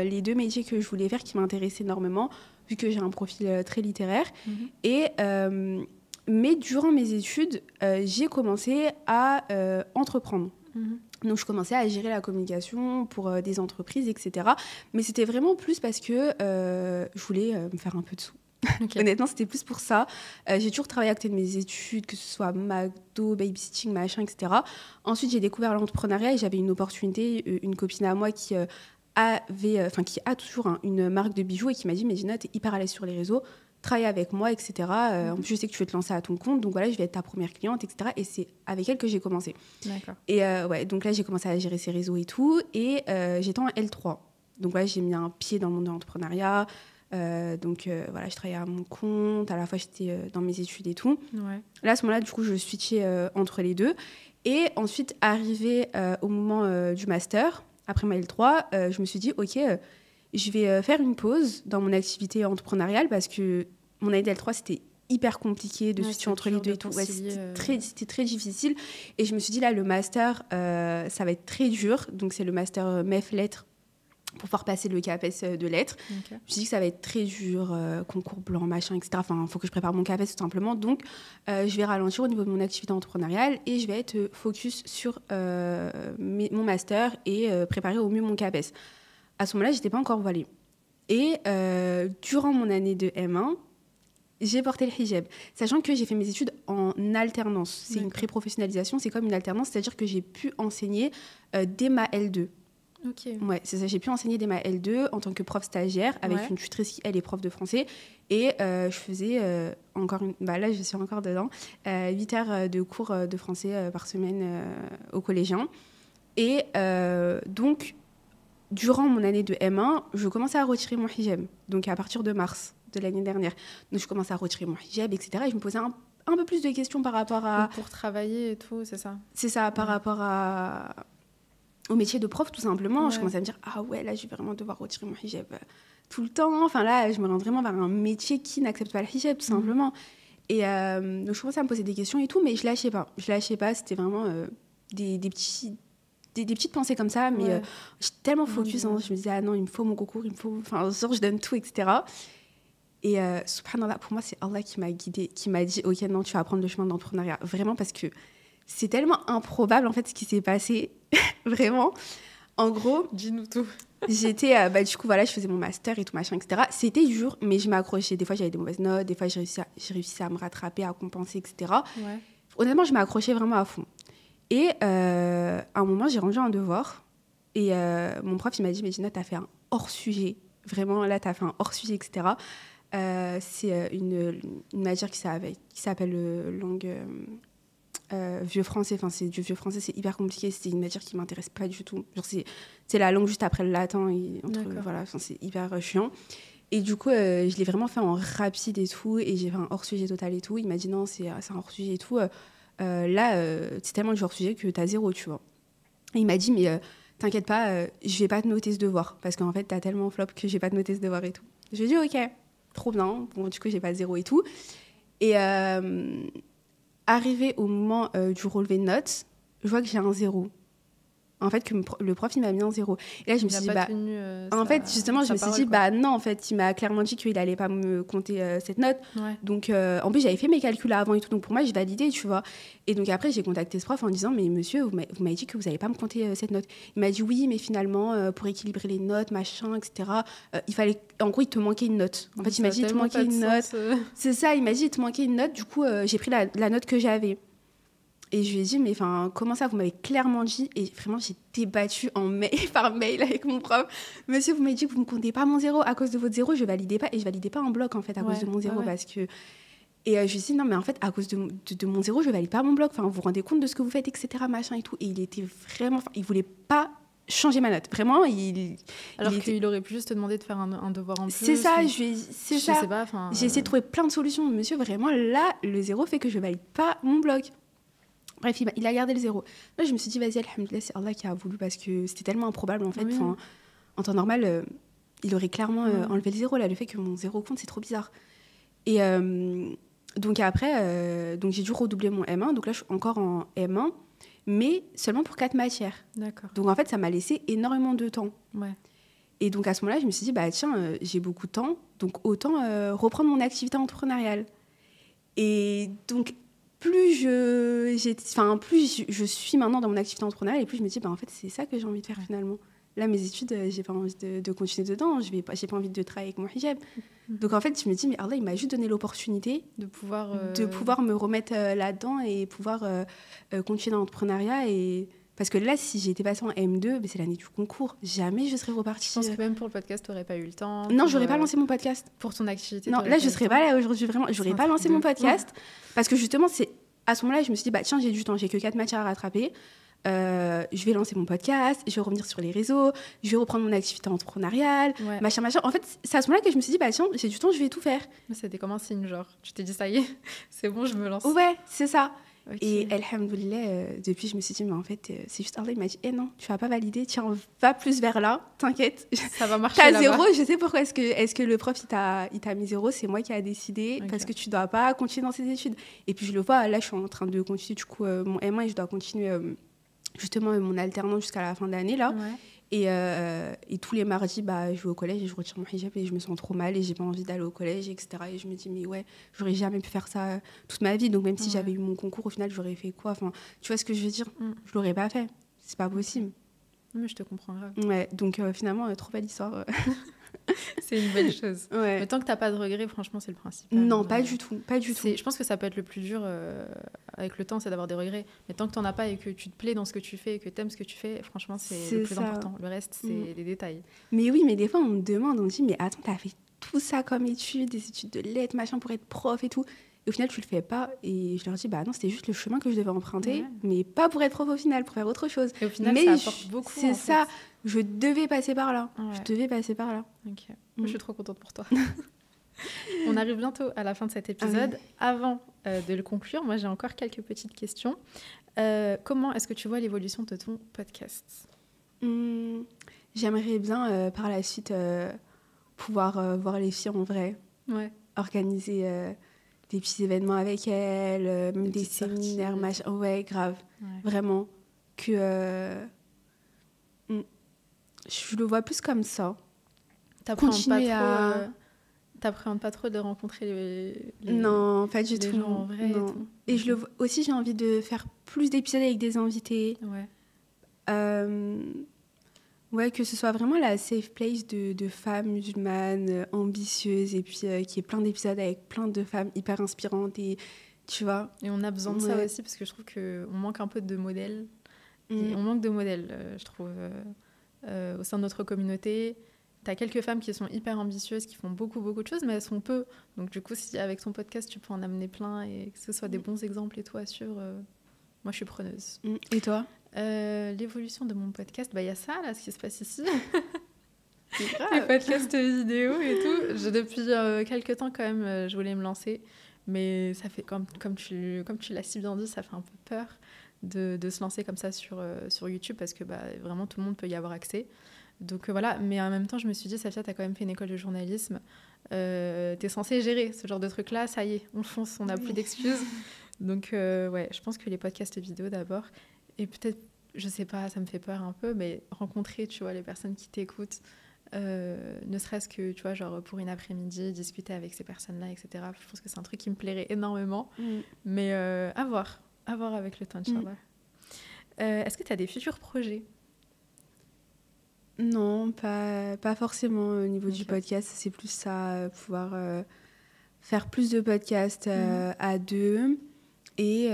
les deux métiers que je voulais faire qui m'intéressaient énormément, vu que j'ai un profil très littéraire. Mais durant mes études, j'ai commencé à entreprendre. Donc, je commençais à gérer la communication pour des entreprises, etc. Mais c'était vraiment plus parce que je voulais me faire un peu de sous. Okay. Honnêtement, c'était plus pour ça. J'ai toujours travaillé à côté de mes études, que ce soit McDo, babysitting, machin, etc. Ensuite, j'ai découvert l'entrepreneuriat et j'avais une opportunité, une copine à moi qui a toujours une marque de bijoux et qui m'a dit « Mais Gina, t'es hyper à l'aise sur les réseaux, travaille avec moi, etc. En plus, je sais que tu veux te lancer à ton compte, donc voilà, je vais être ta première cliente, etc. » Et c'est avec elle que j'ai commencé. D'accord. Et donc là, j'ai commencé à gérer ses réseaux et tout. Et j'étais en L3. Donc voilà, j'ai mis un pied dans le monde de l'entrepreneuriat. Voilà, je travaillais à mon compte, à la fois j'étais dans mes études et tout. Ouais. Là, à ce moment-là, du coup, je switchais entre les deux. Et ensuite, arrivé au moment du master, après ma L3, je me suis dit, OK, je vais faire une pause dans mon activité entrepreneuriale parce que mon année L3, c'était hyper compliqué de switcher entre les deux et tout. Ouais, c'était très difficile. Et je me suis dit, là, le master, ça va être très dur. Donc, c'est le master MEF Lettres, pour pouvoir passer le CAPES de lettres. Okay. Je me suis dit que ça va être très dur, concours blanc, machin, etc. Enfin, il faut que je prépare mon CAPES tout simplement. Donc, je vais ralentir au niveau de mon activité entrepreneuriale et je vais être focus sur mon master et préparer au mieux mon CAPES. À ce moment-là, je n'étais pas encore voilée. Et durant mon année de M1, j'ai porté le hijab, sachant que j'ai fait mes études en alternance. C'est une pré-professionnalisation, c'est comme une alternance, c'est-à-dire que j'ai pu enseigner dès ma L2. Ok. Ouais, c'est ça. J'ai pu enseigner dès ma L2 en tant que prof stagiaire avec une tutrice qui, elle, est prof de français. Et je faisais là, je suis encore dedans, 8 heures de cours de français par semaine aux collégiens. Et donc, durant mon année de M1, je commençais à retirer mon hijab. Donc, à partir de mars de l'année dernière. Donc, je commençais à retirer mon hijab, etc. Et je me posais un peu plus de questions par rapport à... Pour travailler et tout, c'est ça? C'est ça, par rapport au métier de prof, tout simplement. Je commençais à me dire, ah ouais, là, je vais vraiment devoir retirer mon hijab tout le temps. Enfin, là, je me rends vraiment vers un métier qui n'accepte pas le hijab, tout simplement. Et donc, je commençais à me poser des questions et tout, mais je lâchais pas. Je lâchais pas, c'était vraiment des petites pensées comme ça, mais j'étais tellement focus. Je me disais, ah non, il me faut mon concours, il me faut... Enfin, je donne tout, etc. Et subhanallah, pour moi, c'est Allah qui m'a guidée, qui m'a dit, ok, non, tu vas prendre le chemin de l'entrepreneuriat. Vraiment, parce que c'est tellement improbable, en fait, ce qui s'est passé. Vraiment. En gros, dis-nous tout. J'étais, du coup, voilà, je faisais mon master et tout, machin, etc. C'était dur, mais je m'accrochais. Des fois, j'avais des mauvaises notes. Des fois, j'ai réussi à me rattraper, à compenser, etc. Ouais. Honnêtement, je m'accrochais vraiment à fond. Et à un moment, j'ai rendu un devoir. Et mon prof, il m'a dit, mais Gina, t'as fait un hors-sujet. Vraiment, là, t'as fait un hors-sujet, etc. C'est une matière qui s'appelle langue... vieux français, enfin c'est du vieux français, c'est hyper compliqué, c'est une matière qui m'intéresse pas du tout. Genre c'est la langue juste après le latin et voilà, c'est hyper chiant. Et du coup, je l'ai vraiment fait en rapide et tout, et j'ai fait un hors-sujet total et tout. Il m'a dit non, c'est un hors-sujet et tout. C'est tellement du hors-sujet que t'as 0, tu vois. Et il m'a dit mais t'inquiète pas, je vais pas te noter ce devoir parce qu'en fait t'as tellement flop que je vais pas te noter ce devoir et tout. Je lui ai dit ok, trop bien. Bon, du coup j'ai pas 0 et tout. Et arrivé au moment du relevé de notes, je vois que j'ai un 0. En fait, que le prof, il m'a mis un 0. Et là, je me suis dit, en fait, justement, je me suis dit, non, en fait, il m'a clairement dit qu'il allait pas me compter cette note. Ouais. Donc, en plus, j'avais fait mes calculs avant et tout. Donc, pour moi, j'ai validé, tu vois. Et donc, après, j'ai contacté ce prof en disant, mais monsieur, vous m'avez dit que vous n'allez pas me compter cette note. Il m'a dit, oui, mais finalement, pour équilibrer les notes, machin, etc., il fallait... En gros, il te manquait une note. En fait, il m'a dit, il te manquait une note. C'est ça, il m'a dit, il te manquait une note. Du coup, j'ai pris la note que j'avais. Et je lui ai dit, mais comment ça, vous m'avez clairement dit, et vraiment, j'ai débattu par mail avec mon prof. Monsieur, vous m'avez dit que vous ne me comptez pas mon 0. À cause de votre 0, je ne validais pas. Et je ne validais pas en bloc, en fait, à cause de mon 0. Parce que... Et je lui ai dit, non, mais en fait, à cause de mon zéro, je valide pas mon bloc. Enfin, vous vous rendez compte de ce que vous faites, etc., machin et tout. Et il était vraiment... Enfin, il voulait pas changer ma note. Vraiment, Alors qu'il aurait pu juste te demander de faire un devoir en plus. C'est ça, ou... c'est je ça. sais pas, j'ai essayé de trouver plein de solutions. Monsieur, vraiment, là, le zéro fait que je valide pas mon bloc. Bref, il a gardé le zéro. Là, je me suis dit, vas-y, alhamdoulilah, c'est Allah qui a voulu, parce que c'était tellement improbable, en fait. Oui. En temps normal, il aurait clairement enlevé le zéro. Là, le fait que mon zéro compte, c'est trop bizarre. Et donc après, donc j'ai dû redoubler mon M1. Donc là, je suis encore en M1, mais seulement pour 4 matières. D'accord. Donc en fait, ça m'a laissé énormément de temps. Ouais. Et donc à ce moment-là, je me suis dit, bah tiens, j'ai beaucoup de temps, donc autant reprendre mon activité entrepreneuriale. Et donc plus je suis maintenant dans mon activité entrepreneuriale, et plus je me dis, bah en fait, c'est ça que j'ai envie de faire finalement. Là, mes études, j'ai pas envie de continuer dedans, j'ai pas envie de travailler avec mon hijab. Donc en fait, je me dis, mais Allah, il m'a juste donné l'opportunité de pouvoir me remettre là-dedans et pouvoir continuer dans l'entrepreneuriat. Et... Parce que là, si j'étais passée en M2, c'est l'année du concours. Jamais je serais repartie. Je pense que même pour le podcast, tu n'aurais pas eu le temps. Non, j'aurais pas lancé mon podcast. Pour ton activité. Non, là, je serais pas là aujourd'hui, vraiment. J'aurais pas lancé mon podcast. Parce que justement, c'est à ce moment-là, je me suis dit, bah tiens, j'ai du temps, j'ai que 4 matières à rattraper. Je vais lancer mon podcast, je vais revenir sur les réseaux, je vais reprendre mon activité entrepreneuriale, machin. En fait, c'est à ce moment-là que je me suis dit, bah tiens, j'ai du temps, je vais tout faire. C'était comme un signe, genre, tu t'es dit, ça y est, c'est bon, je me lance. Ouais, c'est ça. Okay. Et alhamdoulilah, depuis, je me suis dit, mais en fait, c'est juste Allah, il m'a dit, non, tu vas pas valider, tiens, va plus vers là, t'inquiète. Ça va marcher là-bas. T'as zéro, je sais pourquoi est-ce que le prof, il t'a mis zéro, c'est moi qui a décidé, parce que tu dois pas continuer dans ces études. Et puis je le vois, là, je suis en train de continuer, du coup, mon M1, et je dois continuer... justement mon alternance jusqu'à la fin de l'année là et tous les mardis je vais au collège et je retire mon hijab et je me sens trop mal et j'ai pas envie d'aller au collège, etc. Et je me dis mais ouais, j'aurais jamais pu faire ça toute ma vie, donc même si j'avais eu mon concours, au final j'aurais fait quoi, enfin tu vois ce que je veux dire, je l'aurais pas fait, c'est pas possible. Mais je te comprends grave. Ouais, donc finalement trop belle histoire. C'est une belle chose. Ouais. Mais tant que t'as pas de regrets, franchement, c'est le principal. Non, pas du tout. Je pense que ça peut être le plus dur avec le temps, c'est d'avoir des regrets. Mais tant que t'en as pas et que tu te plais dans ce que tu fais et que t'aimes ce que tu fais, franchement, c'est le plus important. Le reste, c'est les détails. Mais oui, mais des fois, on me demande, on me dit, mais attends, t'as fait tout ça comme études, des études de lettres, machin, pour être prof et tout. Et au final, tu le fais pas. Et je leur dis, bah non, c'était juste le chemin que je devais emprunter, mais pas pour être prof au final, pour faire autre chose. Et au final, mais ça apporte beaucoup. C'est ça, je devais passer par là. Ouais. Je devais passer par là. Ok. Je suis trop contente pour toi. On arrive bientôt à la fin de cet épisode. Avant de le conclure, moi, j'ai encore quelques petites questions. Comment est-ce que tu vois l'évolution de ton podcast ? J'aimerais bien, par la suite, pouvoir voir les filles en vrai. Ouais. Organiser... des petits événements avec elle, même des séminaires, machin. Ouais, grave. Ouais. Vraiment. Que je le vois plus comme ça. T'appréhendes pas trop de rencontrer les non, pas du tout. Gens en vrai. Non. Et tout. Et je le vois aussi, j'ai envie de faire plus d'épisodes avec des invités. Ouais. Ouais, que ce soit vraiment la safe place de femmes musulmanes ambitieuses et puis qu'il y ait plein d'épisodes avec plein de femmes hyper inspirantes et tu vois. Et on a besoin de ça aussi parce que je trouve qu'on manque un peu de modèles. On manque de modèles, je trouve, au sein de notre communauté. T'as quelques femmes qui sont hyper ambitieuses, qui font beaucoup de choses, mais elles sont peu. Donc du coup, si avec ton podcast, tu peux en amener plein et que ce soit des bons exemples et tout à suivre, moi je suis preneuse. Et toi ? L'évolution de mon podcast, y a ça là, ce qui se passe ici. Les podcasts vidéo et tout. Depuis quelques temps quand même, je voulais me lancer, mais ça fait comme tu l'as si bien dit, ça fait un peu peur de se lancer comme ça sur YouTube parce que vraiment tout le monde peut y avoir accès. Donc voilà, mais en même temps je me suis dit, Safia, t'as quand même fait une école de journalisme, t'es censée gérer ce genre de truc là, ça y est, on fonce, on n'a plus d'excuses. Donc ouais, je pense que les podcasts vidéo d'abord. Et peut-être, je sais pas, ça me fait peur un peu, mais rencontrer, tu vois, les personnes qui t'écoutent, ne serait-ce que, tu vois, genre pour une après-midi, discuter avec ces personnes-là, etc. Je pense que c'est un truc qui me plairait énormément. Mais à voir avec le temps, Inch'Allah. Est-ce que tu as des futurs projets ? Non, pas forcément au niveau du podcast. C'est plus ça, pouvoir faire plus de podcasts à deux. Et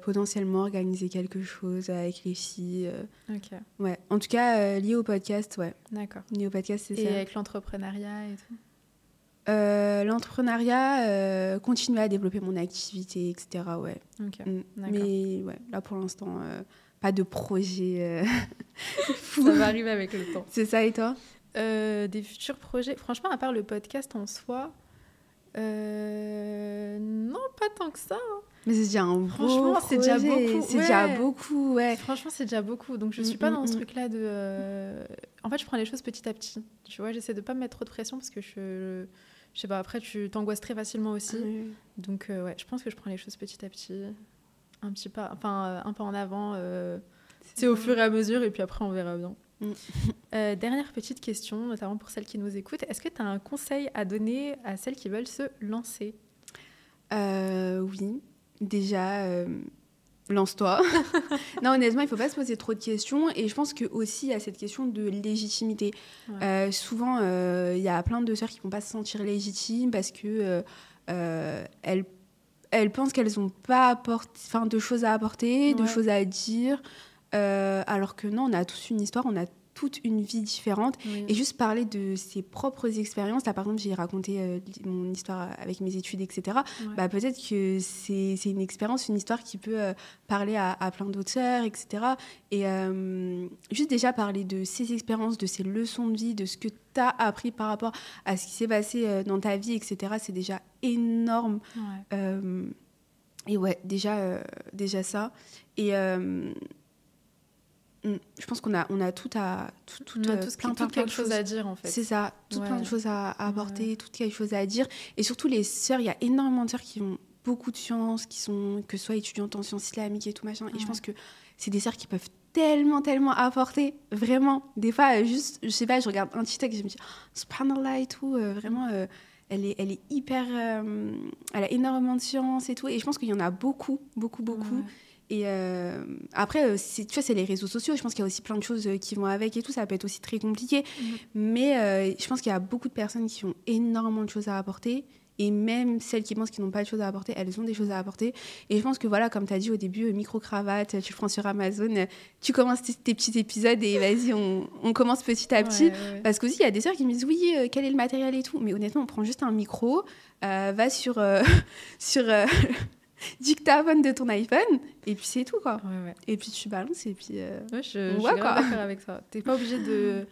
potentiellement organiser quelque chose avec les filles. Ok. Ouais. En tout cas, lié au podcast, ouais. D'accord. Lié au podcast, c'est ça. Et avec l'entrepreneuriat et tout L'entrepreneuriat, continuer à développer mon activité, etc. Ouais. Ok, Mais ouais, là pour l'instant, pas de projet fou. Ça va arriver avec le temps. C'est ça, et toi? Des futurs projets, franchement, à part le podcast en soi, non, pas tant que ça. Mais c'est déjà un beau Franchement, c'est déjà beaucoup. C'est déjà beaucoup, ouais. Franchement, c'est déjà beaucoup. Donc, je suis pas dans ce truc-là de... En fait, je prends les choses petit à petit. Tu vois, j'essaie de pas me mettre trop de pression parce que je sais pas, après, tu t'angoisses très facilement aussi. Donc, ouais, je pense que je prends les choses petit à petit. Un petit pas, enfin, un pas en avant. C'est au fur et à mesure et puis après, on verra bien. Dernière petite question, notamment pour celles qui nous écoutent. Est-ce que tu as un conseil à donner à celles qui veulent se lancer? Oui. Déjà, lance-toi. Non, honnêtement, il ne faut pas se poser trop de questions. Et je pense qu'aussi, il y a cette question de légitimité. Ouais. Souvent, il y a plein de sœurs qui ne vont pas se sentir légitimes parce qu'elles pensent qu'elles n'ont pas de choses à apporter, de choses à dire. Alors que non, on a tous une histoire, on a toute une vie différente. Oui. Et juste parler de ses propres expériences. Là, par exemple, j'ai raconté mon histoire avec mes études, etc. Ouais. Bah, peut-être que c'est une expérience, une histoire qui peut parler à plein d'autres sœurs, etc. Et juste déjà parler de ses expériences, de ses leçons de vie, de ce que tu as appris par rapport à ce qui s'est passé dans ta vie, etc. C'est déjà énorme. Ouais. Et ouais, déjà ça. Et... je pense qu'on a tout à... on a tous plein quelque chose à dire, en fait. C'est ça, plein de choses à apporter, toutes quelque chose à dire. Et surtout, les sœurs, il y a énormément de sœurs qui ont beaucoup de sciences, que ce soit étudiantes en sciences islamiques et tout machin. Et je pense que c'est des sœurs qui peuvent tellement apporter, vraiment. Des fois, juste, je sais pas, je regarde un TikTok et je me dis, subhanallah et tout, vraiment... Elle est hyper... elle a énormément de sciences et tout. Et je pense qu'il y en a beaucoup. Et après, tu vois, c'est les réseaux sociaux. Je pense qu'il y a aussi plein de choses qui vont avec et tout. Ça peut être aussi très compliqué. Mais je pense qu'il y a beaucoup de personnes qui ont énormément de choses à apporter. Et même celles qui pensent qu'ils n'ont pas de choses à apporter, elles ont des choses à apporter. Et je pense que, voilà, comme tu as dit au début, micro-cravate, tu le prends sur Amazon, tu commences tes petits épisodes et vas-y, on commence petit à petit. Ouais. Parce qu'aussi, il y a des sœurs qui me disent, oui, quel est le matériel et tout. Mais honnêtement, on prend juste un micro, va sur... dictaphone de ton iPhone et puis c'est tout, quoi. Ouais. Et puis tu balances et puis je suis grave d'accord avec ça. T'es pas obligé de...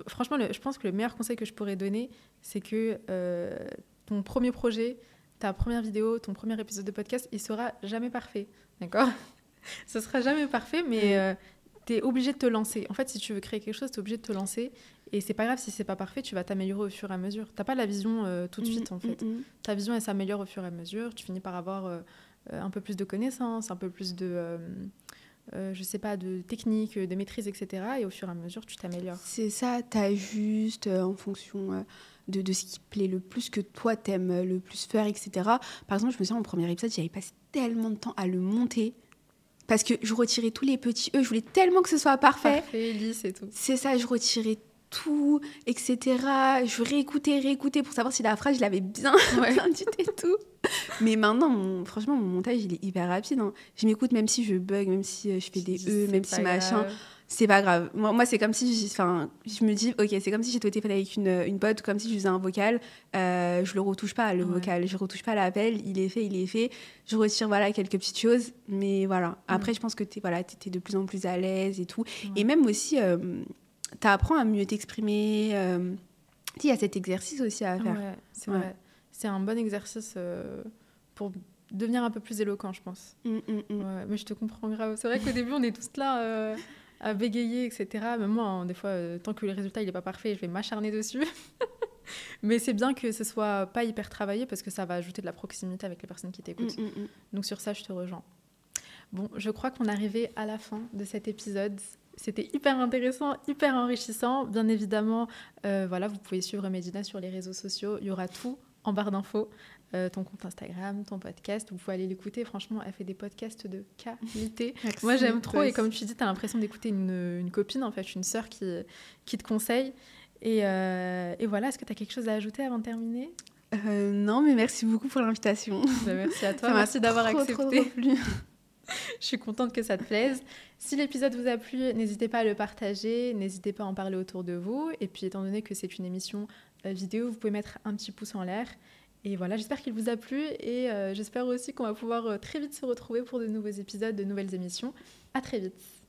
Franchement, je pense que le meilleur conseil que je pourrais donner, c'est que ton premier projet, ta première vidéo, ton premier épisode de podcast, il sera jamais parfait, d'accord? Ce sera jamais parfait, mais t'es obligé de te lancer. En fait, si tu veux créer quelque chose, t'es obligé de te lancer. Et c'est pas grave si c'est pas parfait, tu vas t'améliorer au fur et à mesure. T'as pas la vision tout de suite, en fait. Ta vision, elle s'améliore au fur et à mesure. Tu finis par avoir un peu plus de connaissances, un peu plus de, je sais pas, de technique, de maîtrise, etc. Et au fur et à mesure, tu t'améliores. C'est ça, t'ajustes en fonction de ce qui te plaît le plus, que toi t'aimes le plus faire, etc. Par exemple, je me souviens, mon premier épisode, j'avais passé tellement de temps à le monter. Parce que je retirais tous les petits E, je voulais tellement que ce soit parfait. Parfait, lisse et tout. C'est ça, je retirais tout, etc. Je réécoutais pour savoir si la phrase, je l'avais bien dite et tout. Mais maintenant, franchement, mon montage, il est hyper rapide. Hein. Je m'écoute même si je bug, même si je fais des E, même si machin. C'est pas grave. Moi, c'est comme si... je me dis, OK, c'est comme si j'étais au téléphone avec une pote, comme si je faisais un vocal. Je le retouche pas, le vocal. Je retouche pas l'appel. Il est fait. Je retire, quelques petites choses. Mais voilà. Après, je pense que t'es de plus en plus à l'aise et tout. Et même aussi... t'apprends à mieux t'exprimer. Il y a cet exercice aussi à faire. Ouais, c'est vrai. C'est un bon exercice pour devenir un peu plus éloquent, je pense. Ouais, mais je te comprends grave. C'est vrai qu'au début, on est tous là à bégayer, etc. Même moi, hein, des fois, tant que le résultat n'est pas parfait, je vais m'acharner dessus. Mais c'est bien que ce soit pas hyper travaillé parce que ça va ajouter de la proximité avec les personnes qui t'écoutent. Donc sur ça, je te rejoins. Bon, je crois qu'on est arrivé à la fin de cet épisode. C'était hyper intéressant, hyper enrichissant. Bien évidemment, vous pouvez suivre Medina sur les réseaux sociaux. Il y aura tout en barre d'infos. Ton compte Instagram, ton podcast. Vous pouvez aller l'écouter. Franchement, elle fait des podcasts de qualité. Merci, moi, j'aime trop. Et comme tu dis, tu as l'impression d'écouter une copine, en fait, une sœur qui te conseille. Et voilà, est-ce que tu as quelque chose à ajouter avant de terminer ? Non, mais merci beaucoup pour l'invitation. Merci à toi. Merci d'avoir accepté. Trop plu. Je suis contente que ça te plaise. Si l'épisode vous a plu, n'hésitez pas à le partager, n'hésitez pas à en parler autour de vous. Et puis, étant donné que c'est une émission vidéo, vous pouvez mettre un petit pouce en l'air. Et voilà, j'espère qu'il vous a plu et j'espère aussi qu'on va pouvoir très vite se retrouver pour de nouveaux épisodes, de nouvelles émissions. À très vite.